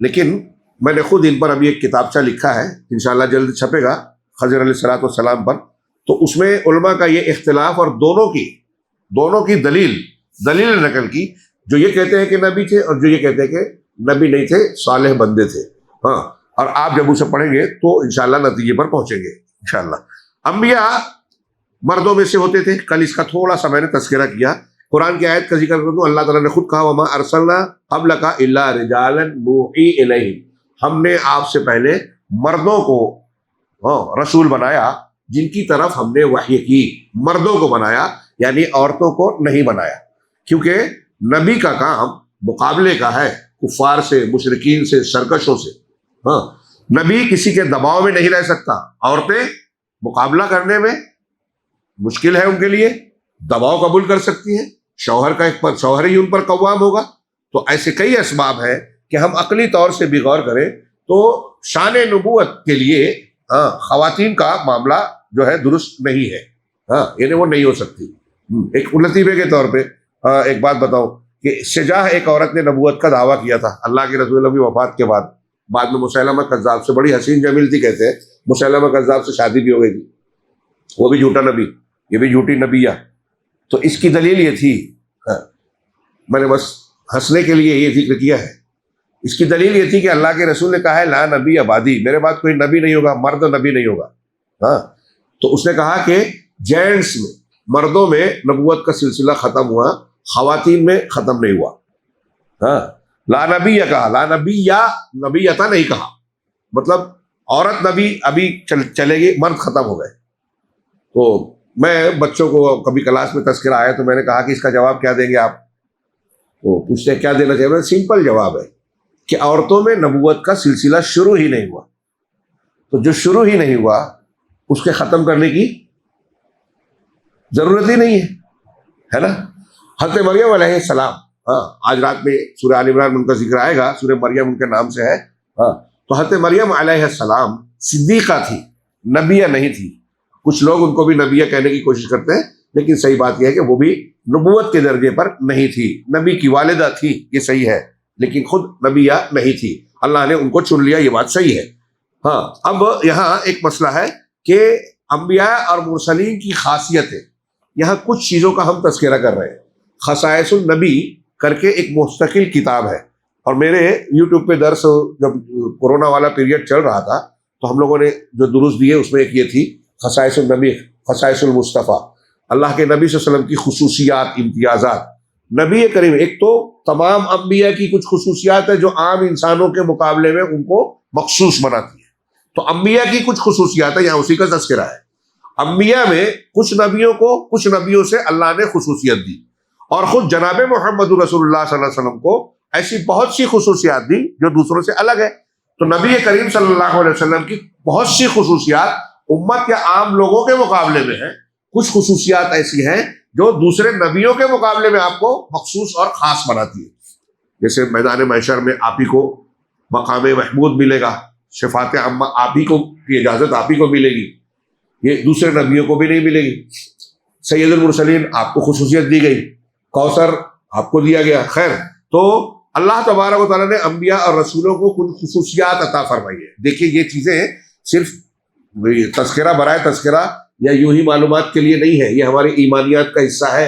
لیکن میں نے خود ان پر ابھی ایک کتابچہ لکھا ہے, انشاءاللہ جلد چھپے گا, خضر علیہ السلام پر. تو اس میں علماء کا یہ اختلاف اور دونوں کی دلیل نقل کی, جو یہ کہتے ہیں کہ نبی تھے اور جو یہ کہتے ہیں کہ نبی نہیں تھے, صالح بندے تھے. اور آپ جب اسے پڑھیں گے تو انشاءاللہ نتیجے پر پہنچیں گے انشاءاللہ. انبیاء مردوں میں سے ہوتے تھے. کل اس کا تھوڑا سا میں نے تذکرہ کیا. قرآن کی آیت کا ذکر کر دوں, اللہ تعالیٰ نے خود کہا وَمَا أَرْسَلْنَا قَبْلَكَ إِلَّا رِجَالًا نُوحِي إِلَيْهِمْ, ہم نے آپ سے پہلے مردوں کو رسول بنایا جن کی طرف ہم نے وحی کی. مردوں کو بنایا یعنی عورتوں کو نہیں بنایا, کیونکہ نبی کا کام مقابلے کا ہے کفار سے, مشرکین سے, سرکشوں سے. نبی کسی کے دباؤ میں نہیں رہ سکتا. عورتیں مقابلہ کرنے میں مشکل ہے ان کے لیے, دباؤ قبول کر سکتی ہیں, شوہر ہی ان پر قوام ہوگا. تو ایسے کئی اسباب ہیں کہ ہم عقلی طور سے بھی غور کریں تو شان نبوت کے لیے خواتین کا معاملہ جو ہے درست نہیں ہے, یعنی وہ نہیں ہو سکتی. ایک لطیفے کے طور پہ ایک بات بتاؤں کہ شجاع ایک عورت نے نبوت کا دعویٰ کیا تھا اللہ کے رسول کی وفات کے بعد میں مسیلمہ کذاب سے, بڑی حسین جمیل تھی کہتے ہیں, مسیلمہ کذاب سے شادی بھی ہو گئی تھی. وہ بھی جھوٹا نبی, یہ بھی جھوٹی نبیہ. تو اس کی دلیل یہ تھی, میں نے بس ہنسنے کے لیے یہ ذکر کیا ہے, اس کی دلیل یہ تھی کہ اللہ کے رسول نے کہا ہے لا نبی آبادی, میرے بعد کوئی نبی نہیں ہوگا, مرد نبی نہیں ہوگا. تو اس نے کہا کہ جینٹس میں, مردوں میں نبوت کا سلسلہ ختم ہوا, خواتین میں ختم نہیں ہوا. لا نبی کہا, لا نبی یا نبیتا نہیں کہا, مطلب عورت نبی ابھی چلے گی, مرد ختم ہو گئے. تو میں بچوں کو کبھی کلاس میں تذکرہ آیا تو میں نے کہا کہ اس کا جواب کیا دیں گے آپ, تو پوچھتے کیا دینا چاہیے. سمپل جواب ہے کہ عورتوں میں نبوت کا سلسلہ شروع ہی نہیں ہوا, تو جو شروع ہی نہیں ہوا اس کے ختم کرنے کی ضرورت ہی نہیں ہے نا. حضرت مریم علیہ السلام, آج رات میں سورہ آل عمران میں ان کا ذکر آئے گا, سورہ مریم ان کے نام سے ہے. تو حضرت مریم علیہ السلام صدیقہ تھی, نبیہ نہیں تھی. کچھ لوگ ان کو بھی نبیہ کہنے کی کوشش کرتے ہیں, لیکن صحیح بات یہ ہے کہ وہ بھی نبوت کے درجے پر نہیں تھی. نبی کی والدہ تھی, یہ صحیح ہے, لیکن خود نبیہ نہیں تھی. اللہ نے ان کو چن لیا, یہ بات صحیح ہے. اب یہاں ایک مسئلہ ہے کہ انبیاء اور مرسلین کی خاصیتیں, یہاں کچھ چیزوں کا ہم تذکرہ کر رہے ہیں. خصائص النبی کر کے ایک مستقل کتاب ہے, اور میرے یوٹیوب پہ درس جب کورونا والا پیریڈ چل رہا تھا تو ہم لوگوں نے جو دروس دیے اس میں ایک یہ تھی خصائص النبی, خصائص المصطفیٰ, اللہ کے نبی صلی اللہ علیہ وسلم کی خصوصیات, امتیازات. نبی کریم ایک تو تمام انبیاء کی کچھ خصوصیات ہے جو عام انسانوں کے مقابلے میں ان کو مخصوص بناتی ہے. تو انبیاء کی کچھ خصوصیات ہے, یہاں اسی کا تذکرہ ہے. انبیاء میں کچھ نبیوں سے اللہ نے خصوصیت دی، اور خود جناب محمد رسول اللہ صلی اللہ علیہ وسلم کو ایسی بہت سی خصوصیات دی جو دوسروں سے الگ ہے۔ تو نبی کریم صلی اللہ علیہ وسلم کی بہت سی خصوصیات امت یا عام لوگوں کے مقابلے میں ہیں، کچھ خصوصیات ایسی ہیں جو دوسرے نبیوں کے مقابلے میں آپ کو مخصوص اور خاص بناتی ہے۔ جیسے میدان محشر میں آپ ہی کو مقام محمود ملے گا، شفاعت عامہ آپ ہی کو کی اجازت آپ ہی کو ملے گی، یہ دوسرے نبیوں کو بھی نہیں ملے گی۔ سید المرسلین آپ کو خصوصیت دی گئی، کوثر آپ کو دیا گیا۔ خیر، تو اللہ تبارک و تعالیٰ نے انبیاء اور رسولوں کو کچھ خصوصیات عطا فرمائی ہے۔ دیکھیے یہ چیزیں صرف تذکرہ برائے تذکرہ یا یوں ہی معلومات کے لیے نہیں ہے، یہ ہمارے ایمانیات کا حصہ ہے،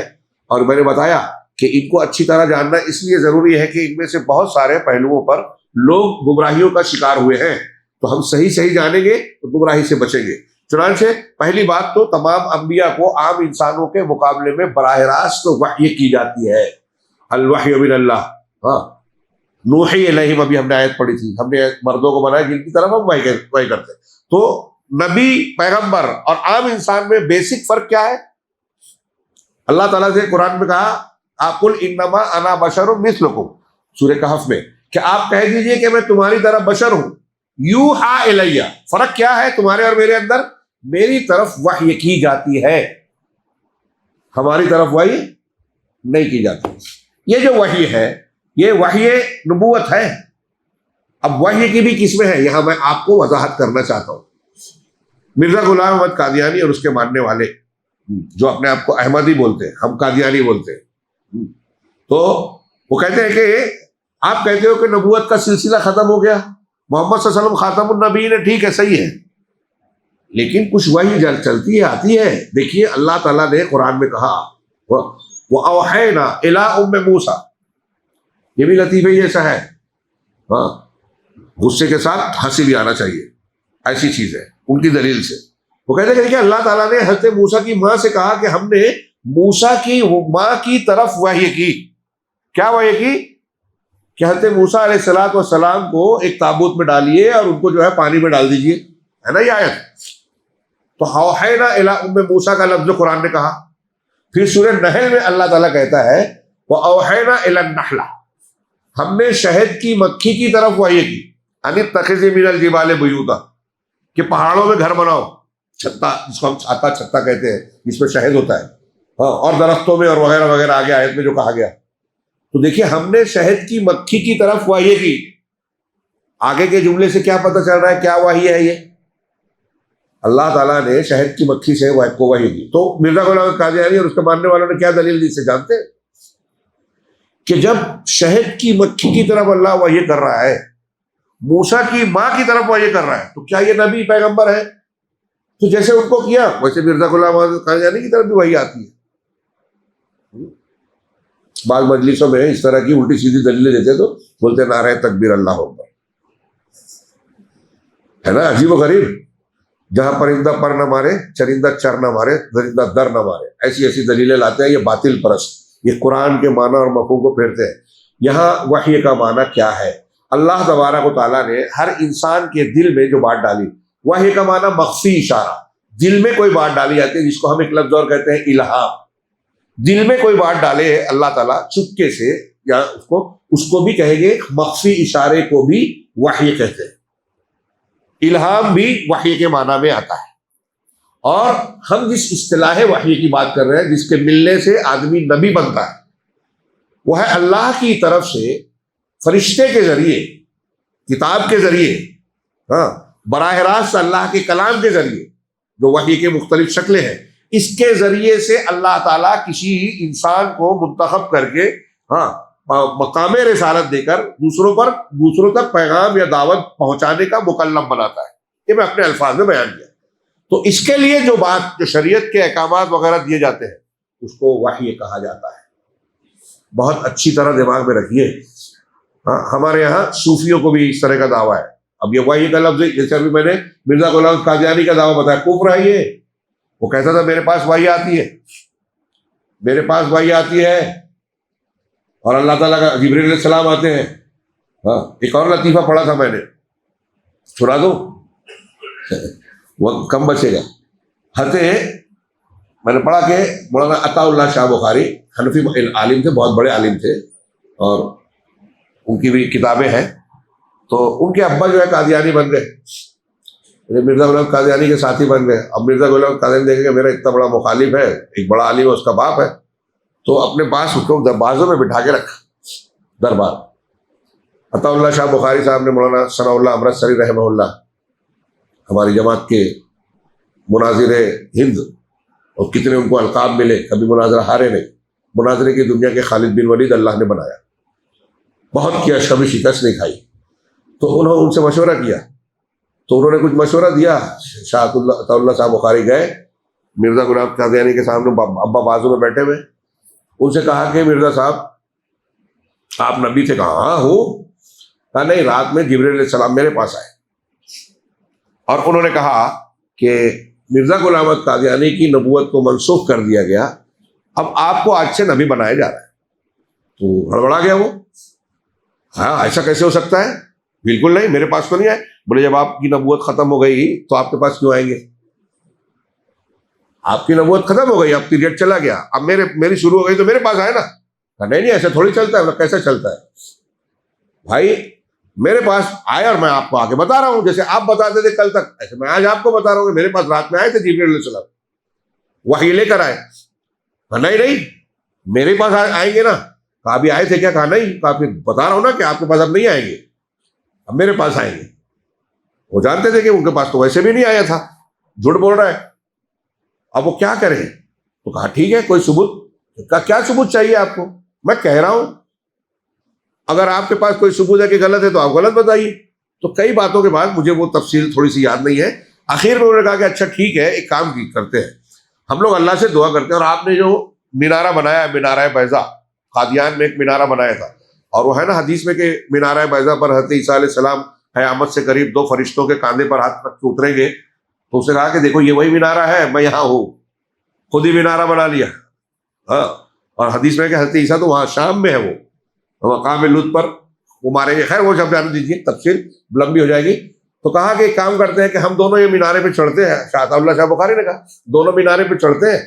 اور میں نے بتایا کہ ان کو اچھی طرح جاننا اس لیے ضروری ہے کہ ان میں سے بہت سارے پہلوؤں پر لوگ گمراہیوں کا شکار ہوئے ہیں، تو ہم صحیح جانیں گے تو گمراہی سے بچیں گے۔ چنانچہ پہلی بات تو تمام انبیاء کو عام انسانوں کے مقابلے میں براہ راست وحی کی جاتی ہے، الوحی من اللہ۔ ہاں، نوحی الیہم ابھی ہم نے آیت پڑھی تھی، ہم نے مردوں کو بنایا جن کی طرف ہم وحی کرتے ہیں۔ تو نبی، پیغمبر اور عام انسان میں بیسک فرق کیا ہے؟ اللہ تعالیٰ سے قرآن میں کہا قل انما انا بشر مثلکم، سورہ کہف میں، کہ آپ کہہ دیجئے کہ میں تمہاری طرح بشر ہوں، یوحا الیہ۔ فرق کیا ہے تمہارے اور میرے اندر؟ میری طرف وحی کی جاتی ہے، ہماری طرف وحی نہیں کی جاتی۔ یہ جو وحی ہے یہ وحی نبوت ہے۔ اب وحی کی بھی قسمیں ہیں، یہاں میں آپ کو وضاحت کرنا چاہتا ہوں۔ مرزا غلام احمد قادیانی اور اس کے ماننے والے جو اپنے آپ کو احمدی بولتے ہیں، ہم قادیانی بولتے ہیں، تو وہ کہتے ہیں کہ آپ کہتے ہو کہ نبوت کا سلسلہ ختم ہو گیا، محمد صلی اللہ علیہ وسلم خاتم النبیین ہے، ٹھیک ہے، صحیح ہے، لیکن کچھ وحی چلتی ہے، آتی ہے۔ دیکھیے اللہ تعالیٰ نے قرآن میں کہا وَأَوْحَيْنَا إِلَىٰ أُمِّ مُوسَىٰ، یہ بھی لطیفہ جیسا ہے، ہاں، غصے کے ساتھ ہنسی بھی آنا چاہیے، ایسی چیز ہے ان کی دلیل سے۔ وہ کہتے ہیں کہ اللہ تعالیٰ نے حضرت موسیٰ کی ماں سے کہا کہ ہم نے موسیٰ کی ماں کی طرف وحی کی۔ کیا وحی کی؟ کہ حضرت موسیٰ علیہ السلام کو ایک تابوت میں ڈالیے اور ان کو جو ہے پانی میں ڈال دیجئے، ہے نا یہ آیت؟ تو اوحینا الی ام موسیٰ کا لفظ قرآن نے کہا۔ پھر سورہ نحل میں اللہ تعالیٰ کہتا ہے واوحینا الی النحل، ہم نے شہد کی مکھی کی طرف وحی کی، ان اتخذی من الجبال بیوتا، کہ پہاڑوں میں گھر بناؤ، چھتا جس کو ہم چھاتا چھتا کہتے ہیں، جس میں شہد ہوتا ہے، ہاں، اور درختوں میں اور وغیرہ وغیرہ آگے آیت میں جو کہا گیا۔ تو دیکھیے ہم نے شہد کی مکھی کی طرف وحی کی، آگے کے جملے سے کیا پتہ چل رہا ہے کیا وحی ہے؟ یہ اللہ تعالیٰ نے شہد کی مکھی سے کو وحی کی۔ تو مرزا غلام احمد قادیانی اور اس کے ماننے والوں نے کیا دلیل دی سے جانتے ہیں؟ کہ جب شہد کی مکھی کی طرف اللہ وحی کر رہا ہے، موسیٰ کی ماں کی طرف وحی کر رہا ہے، تو کیا یہ نبی پیغمبر ہے؟ تو جیسے ان کو کیا ویسے مرزا غلام احمد قادیانی کی طرف بھی وحی آتی ہے۔ بعض مجلسوں میں اس طرح کی الٹی سیدھی دلیلیں دیتے تو بولتے نعرہ تکبیر اللہ اکبر، ہے نا، عجیب و غریب، جہاں پرندہ پر نہ مارے، چرندہ چر نہ مارے، درندہ در نہ مارے، ایسی ایسی دلیلیں لاتے ہیں۔ یہ باطل پرست، یہ قرآن کے معنی اور مفہوم کو پھیرتے ہیں۔ یہاں وحی کا معنی کیا ہے؟ اللہ تبارک و تعالیٰ نے ہر انسان کے دل میں جو بات ڈالی، وحی کا معنی مخفی اشارہ، دل میں کوئی بات ڈالی جاتی ہے، جس کو ہم ایک لفظ اور کہتے ہیں الہام۔ دل میں کوئی بات ڈالے اللہ تعالیٰ چپکے سے، یا اس کو بھی کہیں گے مخفی اشارے کو بھی وحی کہتے ہیں۔ الہام بھی وحی کے معنی میں آتا ہے۔ اور ہم جس اصطلاح وحی کی بات کر رہے ہیں، جس کے ملنے سے آدمی نبی بنتا ہے، وہ ہے اللہ کی طرف سے فرشتے کے ذریعے، کتاب کے ذریعے، ہاں، براہ راست اللہ کے کلام کے ذریعے، جو وحی کے مختلف شکلیں ہیں، اس کے ذریعے سے اللہ تعالیٰ کسی انسان کو منتخب کر کے، ہاں، مقام رسالت دے کر دوسروں تک پیغام یا دعوت پہنچانے کا مکلف بناتا ہے۔ یہ میں اپنے الفاظ میں بیان کیا۔ تو اس کے لیے جو بات، جو شریعت کے احکامات وغیرہ دیے جاتے ہیں، اس کو وحی کہا جاتا ہے۔ بہت اچھی طرح دماغ میں رکھیے۔ ہاں، ہمارے یہاں صوفیوں کو بھی اس طرح کا دعویٰ ہے۔ اب یہ وحی کا لفظ، جیسے ابھی میں نے مرزا غلام قادیانی کا دعویٰ بتایا، کفر ہے یہ۔ وہ کہتا تھا میرے پاس وحی آتی ہے، میرے پاس وحی آتی ہے، اور اللہ تعالیٰ کا جبریل علیہ السلام آتے ہیں۔ ہاں، ایک اور لطیفہ پڑھا تھا میں نے، سنا دو، وہ کم بچے گا۔ حضرت میں نے پڑھا کہ مولانا عطا اللہ شاہ بخاری حنفی عالم تھے، بہت بڑے عالم تھے، اور ان کی بھی کتابیں ہیں. تو ان کے ابا جو ہے قادیانی بن گئے، مرزا غلام قادیانی کے ساتھی بن گئے. اب مرزا غلام قادیانی دیکھیں کہ میرا اتنا بڑا مخالف ہے، ایک بڑا عالم ہے، اس کا باپ ہے، تو اپنے پاس اس کو بازوں میں بٹھا کے رکھا دربار. عطا اللہ شاہ بخاری صاحب نے مولانا ثناء اللہ امرتسری رحمہ اللہ، ہماری جماعت کے مناظر ہند، اور کتنے ان کو القاب ملے، کبھی مناظرہ ہارے نہیں. مناظرے کی دنیا کے خالد بن ولید اللہ نے بنایا، بہت کیا، کبھی شکست نہیں کھائی. تو انہوں نے ان سے مشورہ کیا، تو انہوں نے کچھ مشورہ دیا. شاہ عطا اللہ صاحب بخاری گئے مرزا غلام قادیانی کے سامنے، ابا بازو میں بیٹھے ہوئے. ان سے کہا کہ مرزا صاحب آپ نبی تھے؟ کہا ہاں ہوں. کہا نہیں، رات میں جبرائیل علیہ السلام میرے پاس آئے، اور انہوں نے کہا کہ مرزا غلام احمد قادیانی کی نبوت کو منسوخ کر دیا گیا، اب آپ کو آج سے نبی بنایا جا رہا ہے. تو ہڑبڑا گیا وہ، ہاں ایسا کیسے ہو سکتا ہے؟ بالکل نہیں، میرے پاس تو نہیں آئے. بولے جب آپ کی نبوت ختم ہو گئی تو آپ کے پاس کیوں آئیں گے؟ آپ کی نبوت ختم ہو گئی، اب پیریڈ چلا گیا، اب میری شروع ہو گئی تو میرے پاس آئے نا. نہیں ایسا تھوڑی چلتا ہے. کیسا چلتا ہے بھائی؟ میرے پاس آئے اور میں آپ کو آ کے بتا رہا ہوں، جیسے آپ بتاتے تھے کل تک، ایسے میں آج آپ کو بتا رہا ہوں کہ میرے پاس رات میں آئے تھے جبرائیل علیہ السلام، وحی لے کر آئے. نہیں میرے پاس آئیں گے نا. کہا بھی آئے تھے کیا؟ کہا نہیں. کہا پھر بتا رہا ہوں نا کہ آپ کے پاس اب نہیں آئیں گے، اب میرے پاس آئیں گے. وہ جانتے تھے کہ ان کے پاس تو ویسے بھی نہیں آیا تھا، جھوٹ بول رہا ہے. اب وہ کیا کریں؟ تو کہا ٹھیک ہے، کوئی ثبوت. کہا کیا ثبوت چاہیے آپ کو؟ میں کہہ رہا ہوں، اگر آپ کے پاس کوئی ثبوت ہے کہ غلط ہے تو آپ غلط بتائیے. تو کئی باتوں کے بعد، مجھے وہ تفصیل تھوڑی سی یاد نہیں ہے، آخر میں انہوں نے کہا کہ اچھا ٹھیک ہے، ایک کام کرتے ہیں، ہم لوگ اللہ سے دعا کرتے ہیں. اور آپ نے جو مینارہ بنایا ہے، مینارہ بیضا، قادیان میں ایک مینارہ بنایا تھا، اور وہ ہے نا حدیث میں کہ مینارہ بیضا پر حضرت عیسیٰ علیہ السلام قیامت سے قریب 2 فرشتوں کے کاندھے پر ہاتھ رکھ کے اتریں گے. تو اس نے کہا کہ دیکھو یہ وہی مینارہ ہے، میں یہاں ہوں، خود ہی مینارہ بنا لیا. ہاں، اور حدیث میں کہ حضرت عیسیٰ تو وہاں شام میں ہے، وہ مقام لط پر وہ مارے گے. خیر وہ جب جانے دیجیے، تفصیل لمبی ہو جائے گی. تو کہا کہ ایک کام کرتے ہیں کہ ہم دونوں یہ مینارے پہ چڑھتے ہیں. شاہ عطا اللہ شاہ بخاری نے کہا دونوں مینارے پہ چڑھتے ہیں،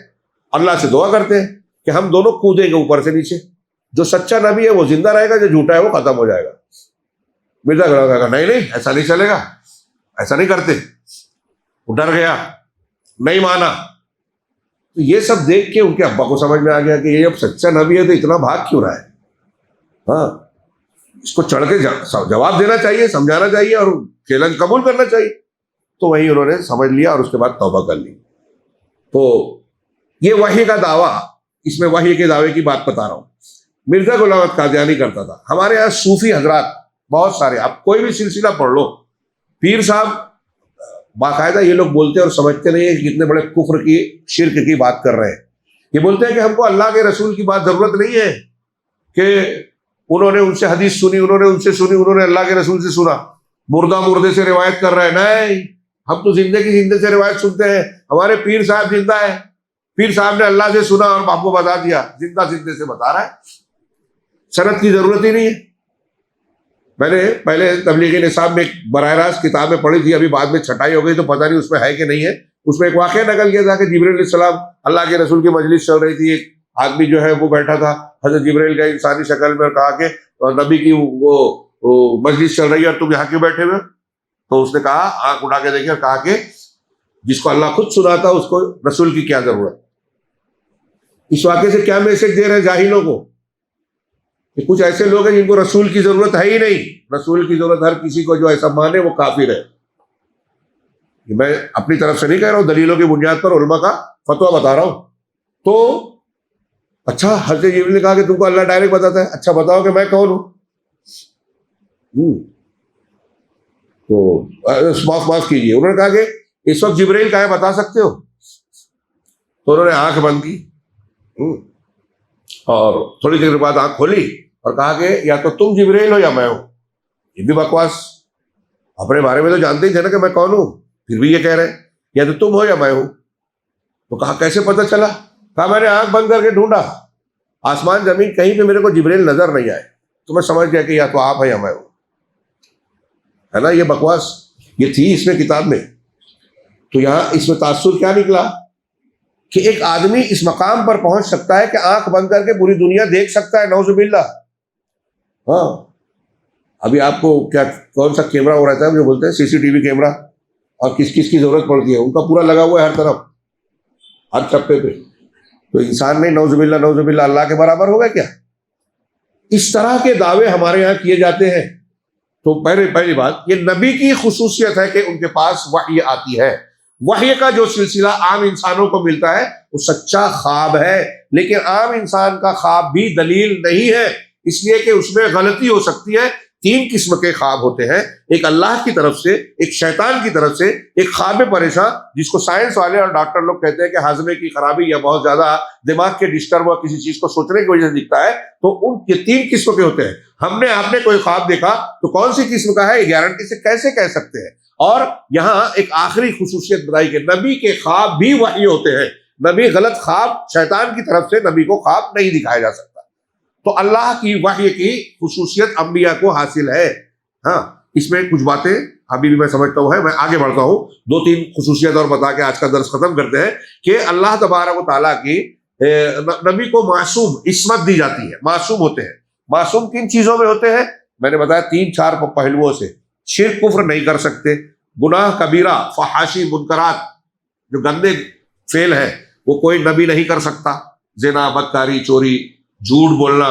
اللہ سے دعا کرتے ہیں کہ ہم دونوں کودیں گے اوپر سے نیچے. جو سچا نبی ہے وہ زندہ رہے گا، جو جھوٹا ہے وہ ختم ہو جائے گا. مرزا غلام کہا نہیں ایسا نہیں چلے گا، ایسا نہیں کرتے. وہ ڈر گیا، نہیں مانا. تو یہ سب دیکھ کے ان کے ابا کو سمجھ میں آ گیا کہ یہ جب سچا نبی ہے تو اتنا بھاگ کیوں رہا ہے. ہاں، اس کو چڑھ کے جواب دینا چاہیے، سمجھانا چاہیے، اور چیلنج قبول کرنا چاہیے. تو وہیں انہوں نے سمجھ لیا اور اس کے بعد توبہ کر لی. تو یہ وحی کا دعویٰ، اس میں وحی کے دعوے کی بات بتا رہا ہوں. مرزا غلام احمد قادیانی کرتا تھا. ہمارے یہاں صوفی حضرات بہت سارے، آپ کوئی بھی سلسلہ پڑھ لو، پیر صاحب باقاعدہ یہ لوگ بولتے ہیں اور سمجھتے نہیں ہیں کہ کتنے بڑے کفر کی، شرک کی بات کر رہے ہیں. یہ بولتے ہیں کہ ہم کو اللہ کے رسول کی بات ضرورت نہیں ہے، کہ انہوں نے ان سے حدیث سنی، انہوں نے ان سے سنی، انہوں نے اللہ کے رسول سے سنا. مردہ مردے سے روایت کر رہے ہیں. نہیں، ہم تو زندے کی زندے سے روایت سنتے ہیں. ہمارے پیر صاحب زندہ ہے، پیر صاحب نے اللہ سے سنا اور آپ کو بتا دیا، زندہ زندے سے بتا رہا ہے. سند کی ضرورت ہی نہیں ہے. میں نے پہلے تبلیغی نصاب میں ایک براہ راست کتابیں پڑھی تھی، ابھی بعد میں چھٹائی ہو گئی تو پتہ نہیں اس میں ہے کہ نہیں ہے. اس میں ایک واقعہ نقل کیا تھا کہ جبرائیل علیہ السلام، اللہ کے رسول کی مجلس چل رہی تھی، ایک آدمی جو ہے وہ بیٹھا تھا حضرت جبرائیل کا انسانی شکل میں، اور کہا کہ نبی کی وہ مجلس چل رہی ہے اور تم یہاں کیوں بیٹھے ہوئے؟ تو اس نے کہا، آنکھ اٹھا کے دیکھے اور کہا کہ جس کو اللہ خود سناتا اس کو رسول کی کیا ضرورت. اس واقعے سے کیا میسج دے رہے ہیں جاہلوں کو؟ کہ کچھ ایسے لوگ ہیں جن کو رسول کی ضرورت ہے ہی نہیں. رسول کی ضرورت ہر کسی کو جو ایسا مانے وہ کافر ہے. میں اپنی طرف سے نہیں کہہ رہا ہوں، دلیلوں کی بنیاد پر علماء کا فتویٰ بتا رہا ہوں. تو اچھا، حضرت جبرائیل نے کہا کہ تم کو اللہ ڈائریکٹ بتاتا ہے، اچھا بتاؤ کہ میں کون ہوں. تو معاف کیجیے، انہوں نے کہا کہ اس وقت جبرائیل کہاں ہے، بتا سکتے ہو؟ تو انہوں نے آنکھ بند کی اور تھوڑی دیر بعد آنکھ کھولی اور کہا کہ یا تو تم جبرائیل ہو یا میں ہوں. یہ بھی بکواس، اپنے بارے میں تو جانتے ہی تھے نا کہ میں کون ہوں، پھر بھی یہ کہہ رہے ہیں یا تو تم ہو یا میں ہوں. تو کہا کیسے پتہ چلا؟ کہا میں نے آنکھ بند کر کے ڈھونڈا، آسمان زمین کہیں پہ میرے کو جبرائیل نظر نہیں آئے، تو میں سمجھ گیا کہ یا تو آپ ہے یا میں ہوں. ہے نا یہ بکواس، یہ تھی اس میں کتاب میں. تو یہاں اس میں تاثر کیا نکلا؟ کہ ایک آدمی اس مقام پر پہنچ سکتا ہے کہ آنکھ بند کر کے پوری دنیا دیکھ سکتا ہے، نعوذ باللہ۔ ہاں، ابھی آپ کو کیا کون سا کیمرہ ہو رہتا ہے جو بولتے ہیں سی سی ٹی وی کیمرہ، اور کس کس کی ضرورت پڑتی ہے، ان کا پورا لگا ہوا ہے ہر طرف، ہر چپے پہ۔ تو انسان نہیں، نعوذ باللہ نعوذ باللہ، اللہ کے برابر ہوگا کیا؟ اس طرح کے دعوے ہمارے یہاں کیے جاتے ہیں۔ تو پہلی بات، یہ نبی کی خصوصیت ہے کہ ان کے پاس وحی آتی ہے۔ وحی کا جو سلسلہ عام انسانوں کو ملتا ہے وہ سچا خواب ہے، لیکن عام انسان کا خواب بھی دلیل نہیں ہے، اس لیے کہ اس میں غلطی ہو سکتی ہے۔ 3 قسم کے خواب ہوتے ہیں، ایک اللہ کی طرف سے، ایک شیطان کی طرف سے، ایک خواب پریشان جس کو سائنس والے اور ڈاکٹر لوگ کہتے ہیں کہ ہاضمے کی خرابی یا بہت زیادہ دماغ کے ڈسٹرب ہوا کسی چیز کو سوچنے کی وجہ سے دکھتا ہے۔ تو ان کے 3 قسم کے ہوتے ہیں۔ ہم نے آپ نے کوئی خواب دیکھا تو کون سی قسم کا ہے یہ گارنٹی سے کیسے کہہ سکتے ہیں؟ اور یہاں ایک آخری خصوصیت بتائی کہ نبی کے خواب بھی وحی ہوتے ہیں۔ نبی غلط خواب شیطان کی طرف سے نبی کو خواب نہیں دکھایا جا سکتا۔ تو اللہ کی وحی کی خصوصیت انبیاء کو حاصل ہے۔ ہاں، اس میں کچھ باتیں ابھی بھی میں سمجھتا ہوں ہے، میں آگے بڑھتا ہوں، 2-3 خصوصیت اور بتا کے آج کا درس ختم کرتے ہیں کہ اللہ تبارک و تعالیٰ کی نبی کو معصوم عصمت دی جاتی ہے، معصوم ہوتے ہیں۔ معصوم کن چیزوں میں ہوتے ہیں؟ میں نے بتایا 3-4 پہلوؤں سے۔ شرک کفر نہیں کر سکتے، گناہ کبیرہ فحاشی منکرات جو گندے فعل ہے وہ کوئی نبی نہیں کر سکتا، زنا، بدکاری، چوری، جھوٹ بولنا،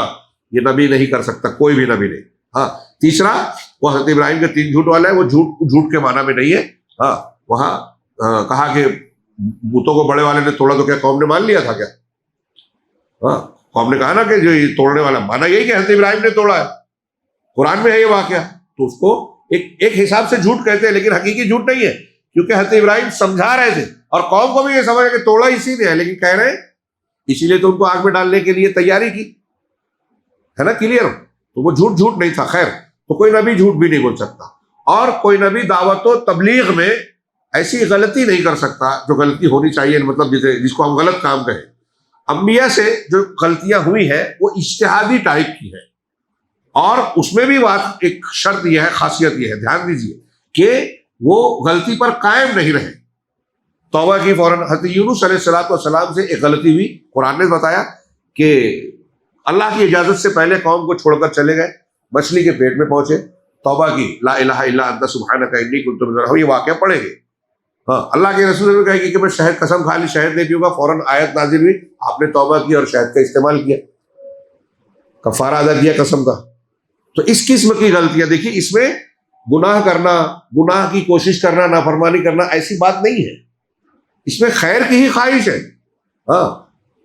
یہ نبی نہیں کر سکتا، کوئی بھی نبی نہیں۔ ہاں، تیسرا وہ حضرت ابراہیم کے 3 جھوٹ والا ہے، وہ جھوٹ کے معنی میں نہیں ہے۔ ہاں، وہاں کہا کہ بتوں کو بڑے والے نے توڑا تو کیا قوم نے مان لیا تھا کیا؟ ہاں، قوم نے کہا نا کہ جو یہ توڑنے والا، مانا یہی کہ حضرت ابراہیم نے توڑا ہے، قرآن میں ہے یہ واقعہ، تو اس کو ایک حساب سے جھوٹ کہتے ہیں، لیکن حقیقی جھوٹ نہیں ہے، کیونکہ حضرت ابراہیم سمجھا رہے تھے اور قوم کو بھی یہ سمجھا کہ توڑا اسی نے ہے، لیکن کہہ رہے ہیں اسی لیے تو ان کو آگ میں ڈالنے کے لیے تیاری کی ہے نا، کلیئر۔ تو وہ جھوٹ نہیں تھا۔ خیر، تو کوئی نبی جھوٹ بھی نہیں بول سکتا، اور کوئی نبی دعوت و تبلیغ میں ایسی غلطی نہیں کر سکتا جو غلطی ہونی چاہیے، مطلب جس کو ہم غلط کام کہیں۔ انبیاء سے جو غلطیاں ہوئی ہیں وہ اجتہادی ٹائپ کی ہے، اور اس میں بھی بات ایک شرط یہ ہے، خاصیت یہ ہے، دھیان دیجیے کہ وہ غلطی پر قائم نہیں رہے۔ توبہ کی فوراً حضرت یونس علیہ السلام سے ایک غلطی ہوئی، قرآن نے بتایا کہ اللہ کی اجازت سے پہلے قوم کو چھوڑ کر چلے گئے، مچھلی کے پیٹ میں پہنچے، توبہ کی، لا الہ الا انت سبحانک انی کنت من الظالمین، یہ واقعہ پڑھیں گے۔ ہاں، اللہ کے رسول نے کہا کہ میں شہد قسم کھا لی، شہد نہیں پیوں گا، فوراً آیت نازل ہوئی، آپ نے توبہ کی اور شہد کا استعمال کیا، کفارہ ادا کیا قسم کا۔ تو اس قسم کی غلطیاں دیکھیے، اس میں گناہ کرنا، گناہ کی کوشش کرنا، نافرمانی کرنا ایسی بات نہیں ہے، اس میں خیر کی ہی خواہش ہے۔ ہاں،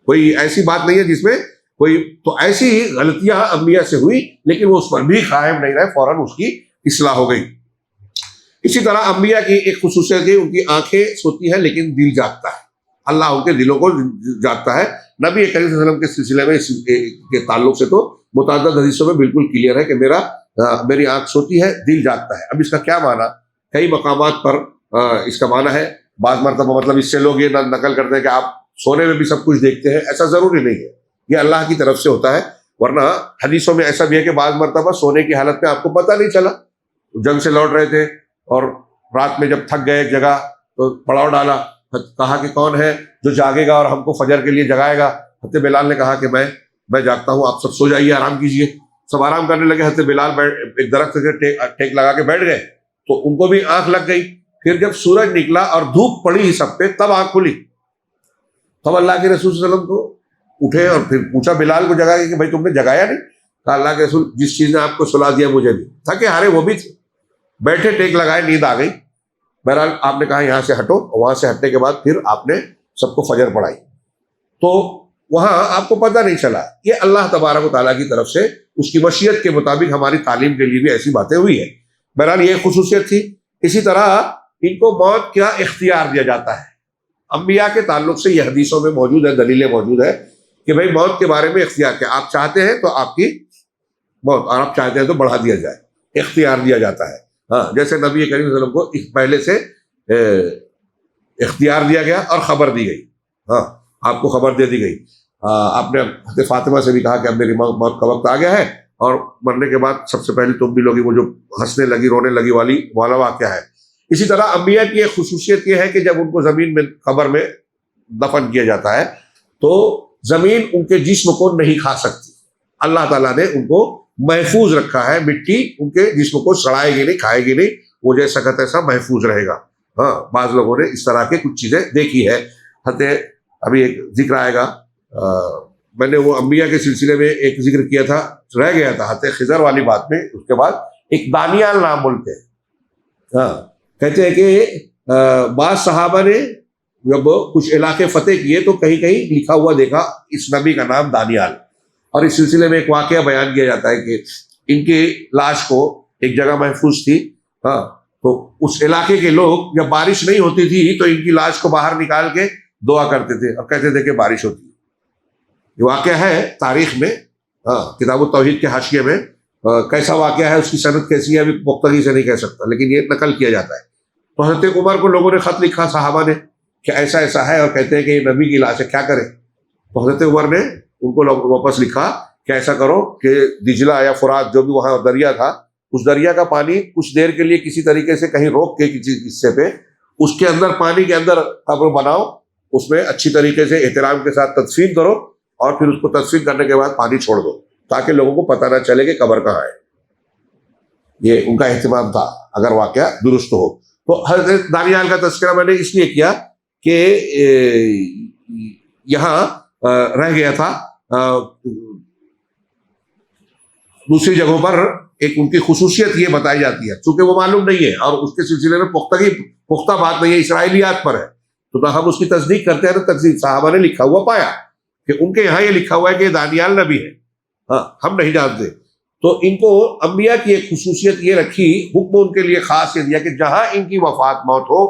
کوئی ایسی بات نہیں ہے جس میں کوئی، تو ایسی ہی غلطیاں انبیاء سے ہوئی، لیکن وہ اس پر بھی قائم نہیں رہے، فوراً اس کی اصلاح ہو گئی۔ اسی طرح انبیاء کی ایک خصوصیت ہے، ان کی آنکھیں سوتی ہیں لیکن دل جاگتا ہے، اللہ ان کے دلوں کو جاگتا ہے۔ نبی کریم صلی اللہ علیہ وسلم کے سلسلے میں اس کے تعلق سے تو متعدد حدیثوں میں بالکل کلیئر ہے کہ میری آنکھ سوتی ہے، دل جاگتا ہے۔ اب اس کا کیا معنی؟ کئی مقامات پر اس کا معنی ہے، بعض مرتبہ مطلب اس سے لوگ یہ نقل کرتے ہیں کہ آپ سونے میں بھی سب کچھ دیکھتے ہیں، ایسا ضروری نہیں ہے، یہ اللہ کی طرف سے ہوتا ہے۔ ورنہ حدیثوں میں ایسا بھی ہے کہ بعض مرتبہ سونے کی حالت میں آپ کو پتہ نہیں چلا، جنگ سے لوٹ رہے تھے اور رات میں جب تھک گئے ایک جگہ تو پڑاؤ ڈالا، کہا کہ کون ہے جو جاگے گا اور ہم کو فجر کے لیے جگائے گا؟ حضرت بلال نے کہا کہ میں جاگتا ہوں، آپ سب سو جائیے، آرام کیجیے۔ سب آرام کرنے لگے، حضرت بلال ایک درخت سے ٹیک لگا کے بیٹھ گئے، تو ان کو بھی آنکھ لگ گئی۔ پھر جب سورج نکلا اور دھوپ پڑی سب پہ، تب آنکھ کھلی۔ تب اللہ کے رسول صلی اللہ علیہ وسلم کو اٹھے اور پھر پوچھا بلال کو جگا کے کہ بھائی تم نے جگایا نہیں؟ کہا اللہ کے رسول جس چیز نے آپ کو سلا دیا مجھے بھی، تھکے ہارے وہ بھی تھے، بیٹھے ٹیک لگائے، نیند آ گئی۔ بہرحال آپ نے کہا یہاں سے ہٹو، وہاں سے ہٹنے کے بعد پھر آپ نے سب کو فجر پڑھائی، تو وہاں آپ کو پتہ نہیں چلا۔ یہ اللہ تبارک و تعالیٰ کی طرف سے اس کی مشیت کے مطابق ہماری تعلیم کے لیے بھی ایسی باتیں ہوئی ہیں۔ بہرحال یہ خصوصیت تھی۔ اسی طرح ان کو موت کا اختیار دیا جاتا ہے۔ انبیاء کے تعلق سے یہ حدیثوں میں موجود ہے، دلیلیں موجود ہے کہ بھائی موت کے بارے میں اختیار کیا، آپ چاہتے ہیں تو آپ کی موت، اور آپ چاہتے ہیں تو بڑھا دیا جائے، اختیار دیا جاتا ہے۔ ہاں، جیسے نبی کریم صلی اللہ علیہ وسلم کو پہلے سے اختیار دیا گیا اور خبر دی گئی۔ ہاں، آپ کو خبر دے دی گئی۔ آپ نے حضرت فاطمہ سے بھی کہا کہ اب میری موت کا وقت آ گیا ہے، اور مرنے کے بعد سب سے پہلے تم بھی لوگی، وہ جو ہنسنے لگی رونے لگی والا واقعہ ہے۔ اسی طرح انبیاء کی ایک خصوصیت یہ ہے کہ جب ان کو زمین میں قبر میں دفن کیا جاتا ہے تو زمین ان کے جسم کو نہیں کھا سکتی. اللہ تعالیٰ نے ان کو محفوظ رکھا ہے، مٹی ان کے جسم کو سڑائے گی نہیں، کھائے گی نہیں، وہ جیسا کا تیسا محفوظ رہے گا. ہاں، بعض لوگوں نے اس طرح کے کچھ چیزیں دیکھی ہے. ابھی ایک ذکر آئے گا، میں نے وہ انبیاء کے سلسلے میں ایک ذکر کیا تھا، رہ گیا تھا حضرت خضر والی بات میں. اس کے بعد ایک دانیال نام بولتے ہیں، ہاں، کہتے ہیں کہ بعض صحابہ نے جب کچھ علاقے فتح کیے تو کہیں کہیں لکھا ہوا دیکھا اس نبی کا نام دانیال. اور اس سلسلے میں ایک واقعہ بیان کیا جاتا ہے کہ ان کی لاش کو ایک جگہ محفوظ تھی، ہاں، تو اس علاقے کے لوگ جب بارش نہیں ہوتی تھی تو ان کی لاش کو باہر نکال کے دعا کرتے تھے اور کہتے تھے کہ بارش ہوتی ہے. یہ واقعہ ہے تاریخ میں، ہاں، کتاب التوحید کے حاشیے میں. کیسا واقعہ ہے، اس کی سند کیسی ہے، ابھی پختگی سے نہیں کہہ سکتا، لیکن یہ نقل کیا جاتا ہے. تو حضرت عمر کو لوگوں نے خط لکھا صحابہ نے کہ ایسا ایسا ہے، اور کہتے ہیں کہ یہ نبی کی لاش ہے، کیا کریں. تو حضرت عمر نے ان کو واپس لکھا کہ ایسا کرو کہ دجلہ یا فرات جو بھی وہاں دریا تھا، اس دریا کا پانی کچھ دیر کے لیے کسی طریقے سے کہیں روک کے کسی حصے پہ اس کے اندر پانی کے اندر قبر بناؤ، اس میں اچھی طریقے سے احترام کے ساتھ تدفین کرو، اور پھر اس کو تدفین کرنے کے بعد پانی چھوڑ دو تاکہ لوگوں کو پتہ نہ چلے کہ قبر کہاں ہے. یہ ان کا اہتمام تھا اگر واقعہ درست ہو. تو حضرت دانیال کا تذکرہ میں نے اس لیے کیا کہ یہاں رہ گیا تھا. دوسری جگہوں پر ایک ان کی خصوصیت یہ بتائی جاتی ہے، چونکہ وہ معلوم نہیں ہے اور اس کے سلسلے میں پختہ بات نہیں ہے، اسرائیلیات پر ہے، تو ہم اس کی تصدیق کرتے ہیں. تو تصدیق صحابہ نے لکھا ہوا پایا کہ ان کے یہاں یہ لکھا ہوا ہے کہ دانیال نبی ہے، ہاں، ہم نہیں جانتے. تو ان کو انبیاء کی ایک خصوصیت یہ رکھی، حکم ان کے لیے خاص یہ دیا کہ جہاں ان کی وفات موت ہو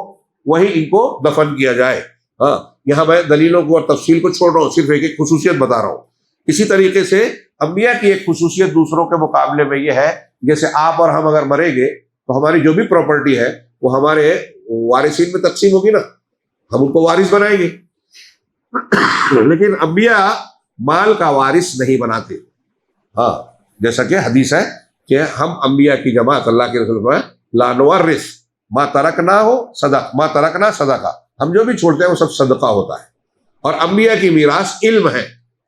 وہیں ان کو دفن کیا جائے. ہاں، یہاں میں دلیلوں کو اور تفصیل کو چھوڑ رہا ہوں، صرف ایک خصوصیت بتا رہا ہوں. اسی طریقے سے انبیاء کی ایک خصوصیت دوسروں کے مقابلے میں یہ ہے، جیسے آپ اور ہم اگر مریں گے تو ہماری جو بھی پراپرٹی ہے وہ ہمارے وارثین میں تقسیم ہوگی نا، ہم ان کو وارث بنائیں گے. لیکن انبیاء مال کا وارث نہیں بناتے. ہاں، جیسا کہ حدیث ہے کہ ہم انبیاء کی جماعت، اللہ کے رسول فرمایا لا نورث ما ترکنا ہو صدقہ، ما ترکنا صدقہ، ہم جو بھی چھوڑتے ہیں وہ سب صدقہ ہوتا ہے. اور انبیاء کی میراث علم ہے،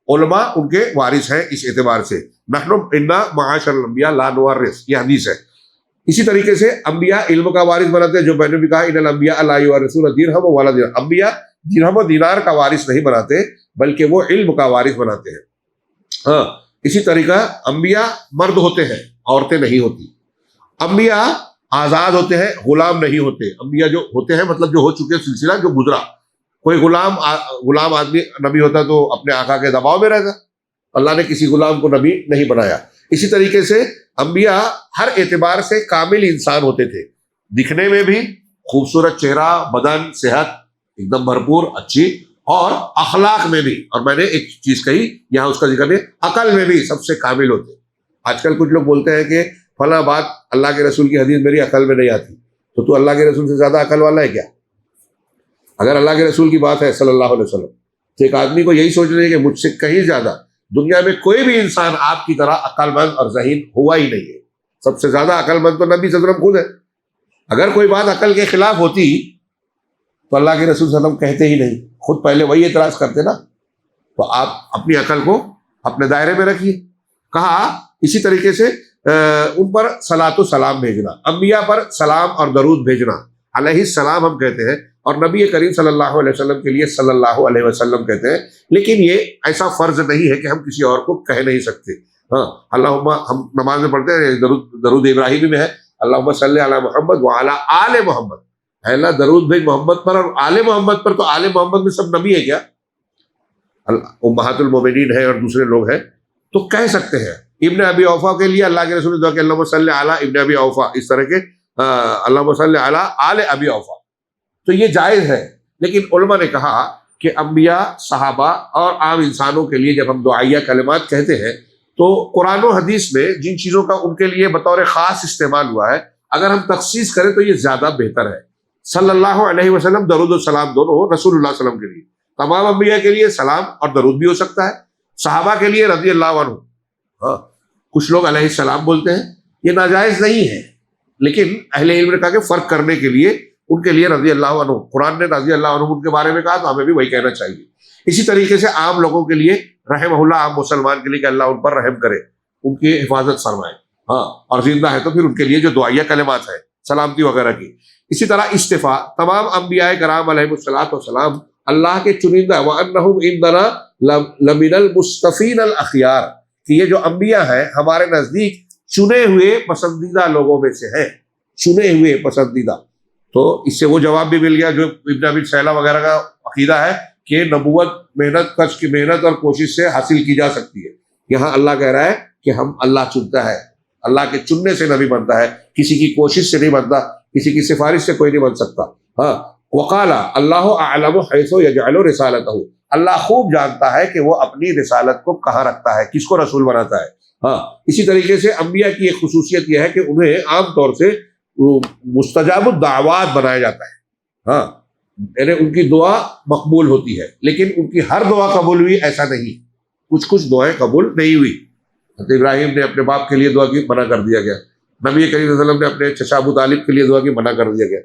علماء ان کے وارث ہیں. اس اعتبار سے نحن انا معاشر الانبیاء لا نورث، یہ حدیث ہے. اسی طریقے سے انبیاء علم کا وارث بناتے ہیں، جو میں نے بھی کہا ان الانبیاء لا یورثون درہم ولا دینار، انبیاء درہم و دینار کا وارث نہیں بناتے بلکہ وہ علم کا وارث بناتے ہیں. ہاں، اسی طریقہ انبیاء مرد ہوتے ہیں، عورتیں نہیں ہوتی. انبیاء آزاد ہوتے ہیں، غلام نہیں ہوتے. انبیاء جو ہوتے ہیں مطلب جو ہو چکے سلسلہ جو گزرا. کوئی غلام آدمی نبی ہوتا تو اپنے آقا کے دباؤ میں رہتا. اللہ نے کسی غلام کو نبی نہیں بنایا. اسی طریقے سے انبیاء ہر اعتبار سے کامل انسان ہوتے تھے، دکھنے میں بھی خوبصورت چہرہ، بدن، صحت ایک دم بھرپور اچھی، اور اخلاق میں بھی. اور میں نے ایک چیز کہی یہاں اس کا ذکر نہیں، عقل میں بھی سب سے کامل ہوتے. آج کل کچھ لوگ بولتے ہیں کہ فلاں بات اللہ کے رسول کی حدیث میری عقل میں نہیں آتی، تو اللہ کے رسول سے زیادہ عقل والا ہے کیا؟ اگر اللہ کے رسول کی بات ہے صلی اللہ علیہ وسلم تو ایک آدمی کو یہی سوچنا ہے کہ مجھ سے کہیں زیادہ دنیا میں کوئی بھی انسان آپ کی طرح عقل مند اور ذہین ہوا ہی نہیں ہے. سب سے زیادہ عقل مند تو نبی صلی اللہ علیہ وسلم خود ہے. اگر کوئی بات عقل کے خلاف ہوتی تو اللہ کے رسول صلی اللہ علیہ وسلم کہتے ہی نہیں، خود پہلے وہی اعتراض کرتے نا. تو آپ اپنی عقل کو اپنے دائرے میں رکھیے. کہا اسی طریقے سے ان پر صلاۃ و سلام بھیجنا، انبیاء پر سلام اور درود بھیجنا، علیہ السلام ہم کہتے ہیں، اور نبی کریم صلی اللہ علیہ وسلم کے لیے صلی اللہ علیہ وسلم کہتے ہیں. لیکن یہ ایسا فرض نہیں ہے کہ ہم کسی اور کو کہہ نہیں سکتے. ہاں، اللہم ہم نماز میں پڑھتے ہیں، درود ابراہیمی میں ہے اللہم صلی علی محمد وعلی آل محمد. اے اللہ درود بھیج محمد پر اور آل محمد پر. تو آل محمد میں سب نبی ہے کیا؟ امہات المومنین ہے اور دوسرے لوگ ہیں تو کہہ سکتے ہیں. ابن ابی اوفا کے لیے اللہ کے رسول نے دعا کہ اللہم صلی علی ابن ابی اوفا، اس طرح کے اللہم صلی علی آل ابی اوفا. تو یہ جائز ہے. لیکن علماء نے کہا کہ انبیاء، صحابہ اور عام انسانوں کے لیے جب ہم دعائیہ کلمات کہتے ہیں تو قرآن و حدیث میں جن چیزوں کا ان کے لیے بطور خاص استعمال ہوا ہے اگر ہم تخصیص کریں تو یہ زیادہ بہتر ہے. صلی اللہ علیہ وسلم درود و سلام دونوں ہو رسول اللہ صلی اللہ علیہ وسلم کے لیے. تمام انبیاء کے لیے سلام اور درود بھی ہو سکتا ہے، صحابہ کے لیے رضی اللہ عنہ. ہاں، کچھ لوگ علیہ السلام بولتے ہیں، یہ ناجائز نہیں ہے، لیکن اہل علم نے کہا کہ فرق کرنے کے لیے ان کے لیے رضی اللہ عنہ، قرآن نے رضی اللہ عنہ ان کے بارے میں کہا تو ہمیں بھی وہی کہنا چاہیے۔ اسی طریقے سے عام لوگوں کے لیے رحمہ اللہ، عام مسلمان کے لیے کہ اللہ ان پر رحم کرے، ان کی حفاظت فرمائے، ہاں، اور زندہ ہے تو پھر ان کے لیے جو دعائیہ کلمات ہیں سلامتی وغیرہ کی۔ اسی طرح استفاء، تمام انبیاء کرام علیہ الصلوۃ والسلام اللہ کے چنندہ، وَأَنَّهُمْ عِندَنَا لَمِنَ الْمُصْطَفِينَ الْأَخْيَارِ، کہ یہ جو انبیاء ہیں ہمارے نزدیک چنے ہوئے پسندیدہ لوگوں میں سے ہیں، چنے ہوئے پسندیدہ۔ تو اس سے وہ جواب بھی مل گیا جو ابن ابی شیبہ وغیرہ کا عقیدہ ہے کہ نبوت محنت اور کوشش سے حاصل کی جا سکتی ہے۔ یہاں اللہ کہہ رہا ہے کہ ہم اللہ چنتا ہے، اللہ کے چننے سے نبی بنتا ہے، کسی کی کوشش سے نہیں بنتا، کسی کی سفارش سے کوئی نہیں بن سکتا۔ ہاں، وقال اللہ اعلم حیث یجعل رسالتہ، اللہ خوب جانتا ہے کہ وہ اپنی رسالت کو کہاں رکھتا ہے، کس کو رسول بناتا ہے۔ ہاں، اسی طریقے سے انبیاء کی ایک خصوصیت یہ ہے کہ انہیں عام طور سے مستجاب الدعوات بنایا جاتا ہے، ہاں، یعنی ان کی دعا مقبول ہوتی ہے، لیکن ان کی ہر دعا قبول ہوئی ایسا نہیں، کچھ دعائیں قبول نہیں ہوئی۔ حضرت ابراہیم نے اپنے باپ کے لیے دعا کی، منع کر دیا گیا۔ نبی کریم صلی اللہ علیہ وسلم نے اپنے چچا ابو طالب کے لیے دعا کی، منع کر دیا گیا۔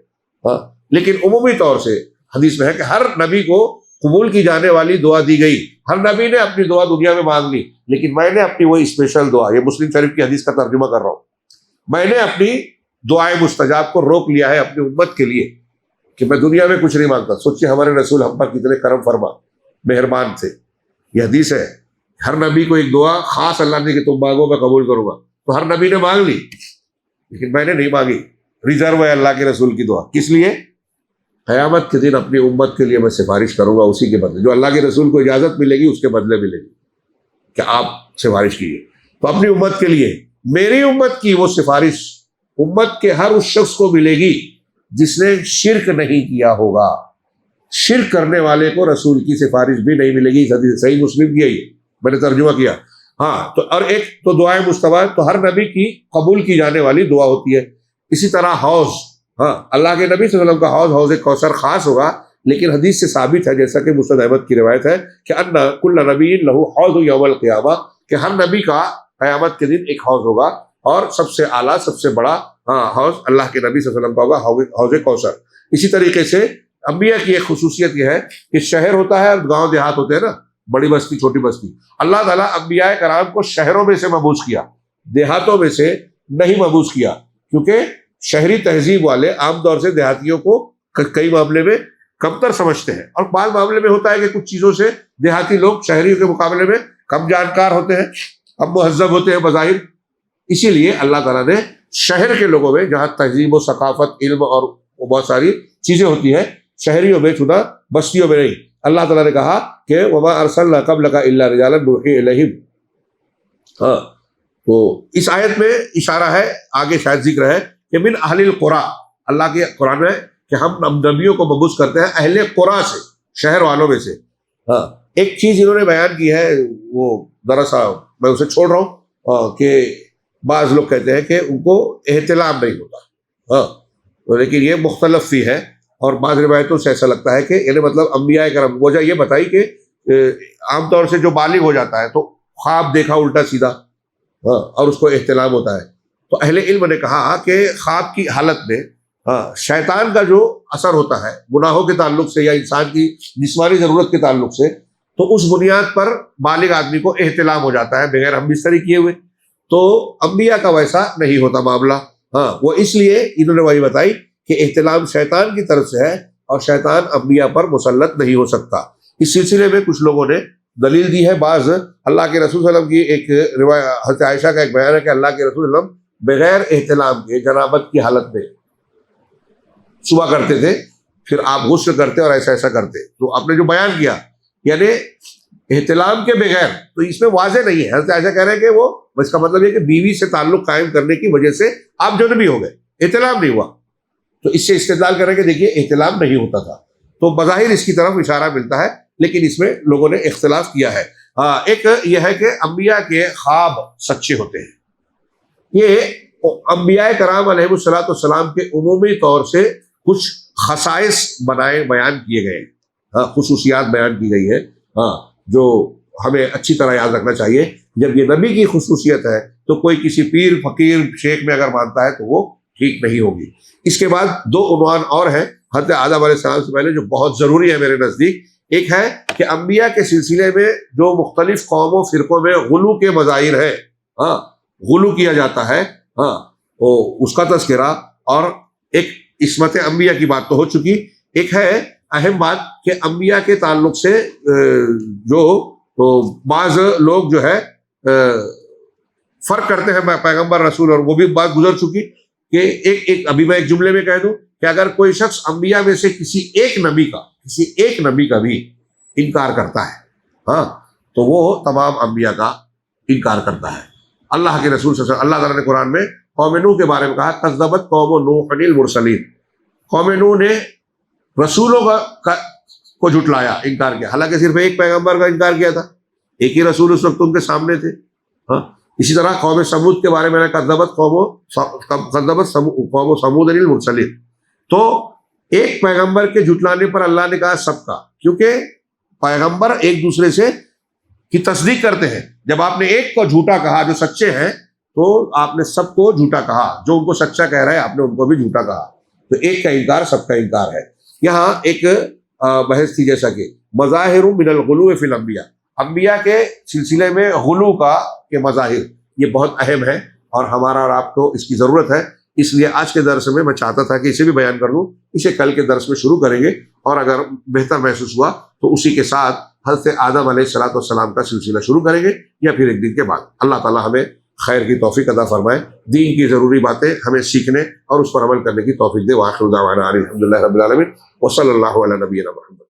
ہاں، لیکن عمومی طور سے حدیث میں ہے کہ ہر نبی کو قبول کی جانے والی دعا دی گئی، ہر نبی نے اپنی دعا دنیا میں مانگ لی، لیکن میں نے اپنی وہ اسپیشل دعا، یہ مسلم شریف کی حدیث کا ترجمہ کر رہا ہوں، میں نے اپنی دعائے مستجاب کو روک لیا ہے اپنی امت کے لیے کہ میں دنیا میں کچھ نہیں مانگتا۔ سوچیے ہمارے رسول ہم پر کتنے کرم فرما مہربان تھے۔ یہ حدیث ہے، ہر نبی کو ایک دعا خاص اللہ نے کہ تم مانگو میں قبول کروں گا، تو ہر نبی نے مانگ لی، لیکن میں نے نہیں مانگی۔ ریزرو ہے اللہ کے رسول کی دعا، کس لیے؟ قیامت کے دن اپنی امت کے لیے میں سفارش کروں گا، اسی کے بدلے جو اللہ کے رسول کو اجازت ملے گی اس کے بدلے ملے گی کہ آپ سفارش کیجیے۔ تو اپنی امت کے لیے، میری امت کی وہ سفارش امت کے ہر اس شخص کو ملے گی جس نے شرک نہیں کیا ہوگا۔ شرک کرنے والے کو رسول کی سفارش بھی نہیں ملے گی۔ صحیح مسلم کی ہے، یہ میں نے ترجمہ کیا۔ ہاں، تو اور ایک تو دعائیں مستجاب تو ہر نبی کی قبول کی جانے والی دعا ہوتی ہے۔ اسی طرح حوض، ہاں، اللہ کے نبی صلی اللہ علیہ وسلم کا حوض، حوض کوثر خاص ہوگا، لیکن حدیث سے ثابت ہے جیسا کہ مسند احمد کی روایت ہے کہ ان کل نبی لہ حوض یوم القیامہ، کہ ہر نبی کا قیامت کے دن ایک حوض ہوگا، اور سب سے اعلیٰ سب سے بڑا حوض اللہ کے نبی صلی اللہ علیہ وسلم کا ہوگا، حوض کوثر۔ اسی طریقے سے انبیاء کی ایک خصوصیت یہ ہے کہ شہر ہوتا ہے اور گاؤں دیہات ہوتے ہیں نا، بڑی بستی چھوٹی بستی، اللہ تعالیٰ انبیاء کرام کو شہروں میں سے مبعوث کیا، دیہاتوں میں سے نہیں مبعوث کیا، کیونکہ شہری تہذیب والے عام طور سے دیہاتیوں کو کئی معاملے میں کمتر سمجھتے ہیں، اور بعض معاملے میں ہوتا ہے کہ کچھ چیزوں سے دیہاتی لوگ شہریوں کے مقابلے میں کم جانکار ہوتے ہیں، کم مہذب ہوتے ہیں بظاہر۔ اسی لیے اللہ تعالیٰ نے شہر کے لوگوں میں جہاں تہذیب و ثقافت، علم اور بہت ساری چیزیں ہوتی ہیں، شہریوں میں چنا، بستیوں میں نہیں۔ اللہ تعالیٰ نے کہا کہ وما ارسلنا قبلک الا رجالا نوحی الیہم۔ ہاں، تو اس آیت میں اشارہ ہے، آگے شاید ذکر ہے کہ من اہل القریٰ، اللہ کے قرآن میں کہ ہم نبیوں کو مبعوث کرتے ہیں اہل قریٰ سے، شہر والوں میں سے۔ ہاں، ایک چیز انہوں نے بیان کی ہے، وہ دراصل میں اسے چھوڑ رہا ہوں کہ بعض لوگ کہتے ہیں کہ ان کو احتلام نہیں ہوتا، ہاں، لیکن یہ مختلف فی ہے، اور بعض روایتوں سے ایسا لگتا ہے کہ یعنی مطلب انبیاء کرام، وجہ یہ بتائی کہ عام طور سے جو بالغ ہو جاتا ہے تو خواب دیکھا الٹا سیدھا، ہاں، اور اس کو احتلام ہوتا ہے، تو اہل علم نے کہا کہ خواب کی حالت میں شیطان کا جو اثر ہوتا ہے گناہوں کے تعلق سے یا انسان کی جسمانی ضرورت کے تعلق سے، تو اس بنیاد پر بالغ آدمی کو احتلام ہو جاتا ہے بغیر ہم بستری کیے ہوئے۔ تو انبیاء کا ویسا نہیں ہوتا معاملہ، ہاں، وہ اس لیے انہوں نے وہی بتائی کہ احتلام شیطان کی طرف سے ہے، اور شیطان انبیاء پر مسلط نہیں ہو سکتا۔ اس سلسلے میں کچھ لوگوں نے دلیل دی ہے، بعض اللہ کے رسول صلی اللہ علیہ وسلم کی ایک روایت، حضرت عائشہ کا ایک بیان ہے کہ اللہ کے رسول صلی اللہ علیہ وسلم بغیر احتلام کے جنابت کی حالت میں صبح کرتے تھے، پھر آپ غسل کرتے اور ایسا ایسا کرتے۔ تو آپ نے جو بیان کیا یعنی احتلام کے بغیر، تو اس میں واضح نہیں ہے۔ حضرت عائشہ کہہ رہے ہیں کہ وہ، اس کا مطلب یہ کہ بیوی سے تعلق قائم کرنے کی وجہ سے آپ جنبی ہو گئے، احتلام نہیں ہوا، تو اس سے استدلال کریں کہ دیکھیے احتلام نہیں ہوتا تھا، تو بظاہر اس کی طرف اشارہ ملتا ہے، لیکن اس میں لوگوں نے اختلاف کیا ہے۔ ایک یہ ہے کہ انبیاء کے خواب سچے ہوتے ہیں، یہ انبیاء کرام علیہ الصلوۃ والسلام کے عمومی طور سے کچھ خصائص بیان کیے گئے، خصوصیات بیان کی گئی ہے، جو ہمیں اچھی طرح یاد رکھنا چاہیے۔ جب یہ نبی کی خصوصیت ہے تو کوئی کسی پیر فقیر شیخ میں اگر مانتا ہے تو وہ ٹھیک نہیں ہوگی۔ اس کے بعد 2 عنوان اور ہیں حضرت آدم علیہ السلام سے پہلے جو بہت ضروری ہے میرے نزدیک۔ ایک ہے کہ انبیاء کے سلسلے میں جو مختلف قوموں فرقوں میں غلو کے مظاہر ہیں، غلو کیا جاتا ہے، اس کا تذکرہ، اور ایک عصمت انبیاء کی بات تو ہو چکی۔ ایک ہے اہم بات کہ انبیاء کے تعلق سے جو بعض لوگ جو ہے فرق کرتے ہیں پیغمبر رسول، اور وہ بھی بات گزر چکی کہ ایک ابھی میں ایک جملے میں کہہ دوں کہ اگر کوئی شخص انبیاء میں سے کسی ایک نبی کا بھی انکار کرتا ہے تو وہ تمام انبیاء کا انکار کرتا ہے۔ اللہ کے رسول صلی اللہ علیہ وسلم، اللہ تعالیٰ نے قرآن میں قوم نوح کے بارے میں کہا کذبت قوم نوح المرسلین، قوم نوح نے رسولوں کو جھٹلایا، انکار کیا، حالانکہ صرف ایک پیغمبر کا انکار کیا تھا، ایک ہی رسول اس وقت ان کے سامنے تھے۔ اسی طرح قوم سمود کے بارے میں کذبت قوم سمود المرسلین، تو ایک پیغمبر کے جھٹلانے پر اللہ نے کہا سب کا، کیونکہ پیغمبر ایک دوسرے سے کی تصدیق کرتے ہیں۔ جب آپ نے ایک کو جھوٹا کہا جو سچے ہیں تو آپ نے سب کو جھوٹا کہا، جو ان کو سچا کہہ رہے ہیں آپ نے ان کو بھی جھوٹا کہا، تو ایک کا انکار سب کا انکار ہے۔ یہاں ایک بحث تھی جیسا کہ مظاہر من الغلو فی الانبیاء، انبیاء کے سلسلے میں غلو کے مظاہر، یہ بہت اہم ہے اور ہمارا اور آپ کو اس کی ضرورت ہے۔ اس لیے آج کے درس میں چاہتا تھا کہ اسے بھی بیان کر لوں، اسے کل کے درس میں شروع کریں گے، اور اگر بہتر محسوس ہوا تو اسی کے ساتھ حضرت آدم علیہ السلام کا سلسلہ شروع کریں گے، یا پھر ایک دن کے بعد۔ اللہ تعالیٰ ہمیں خیر کی توفیق عطا فرمائے، دین کی ضروری باتیں ہمیں سیکھنے اور اس پر عمل کرنے کی توفیق دے۔ وآخر دعوانا الحمدللہ رب العالمین، وصلی اللہ علی نبینا محمد۔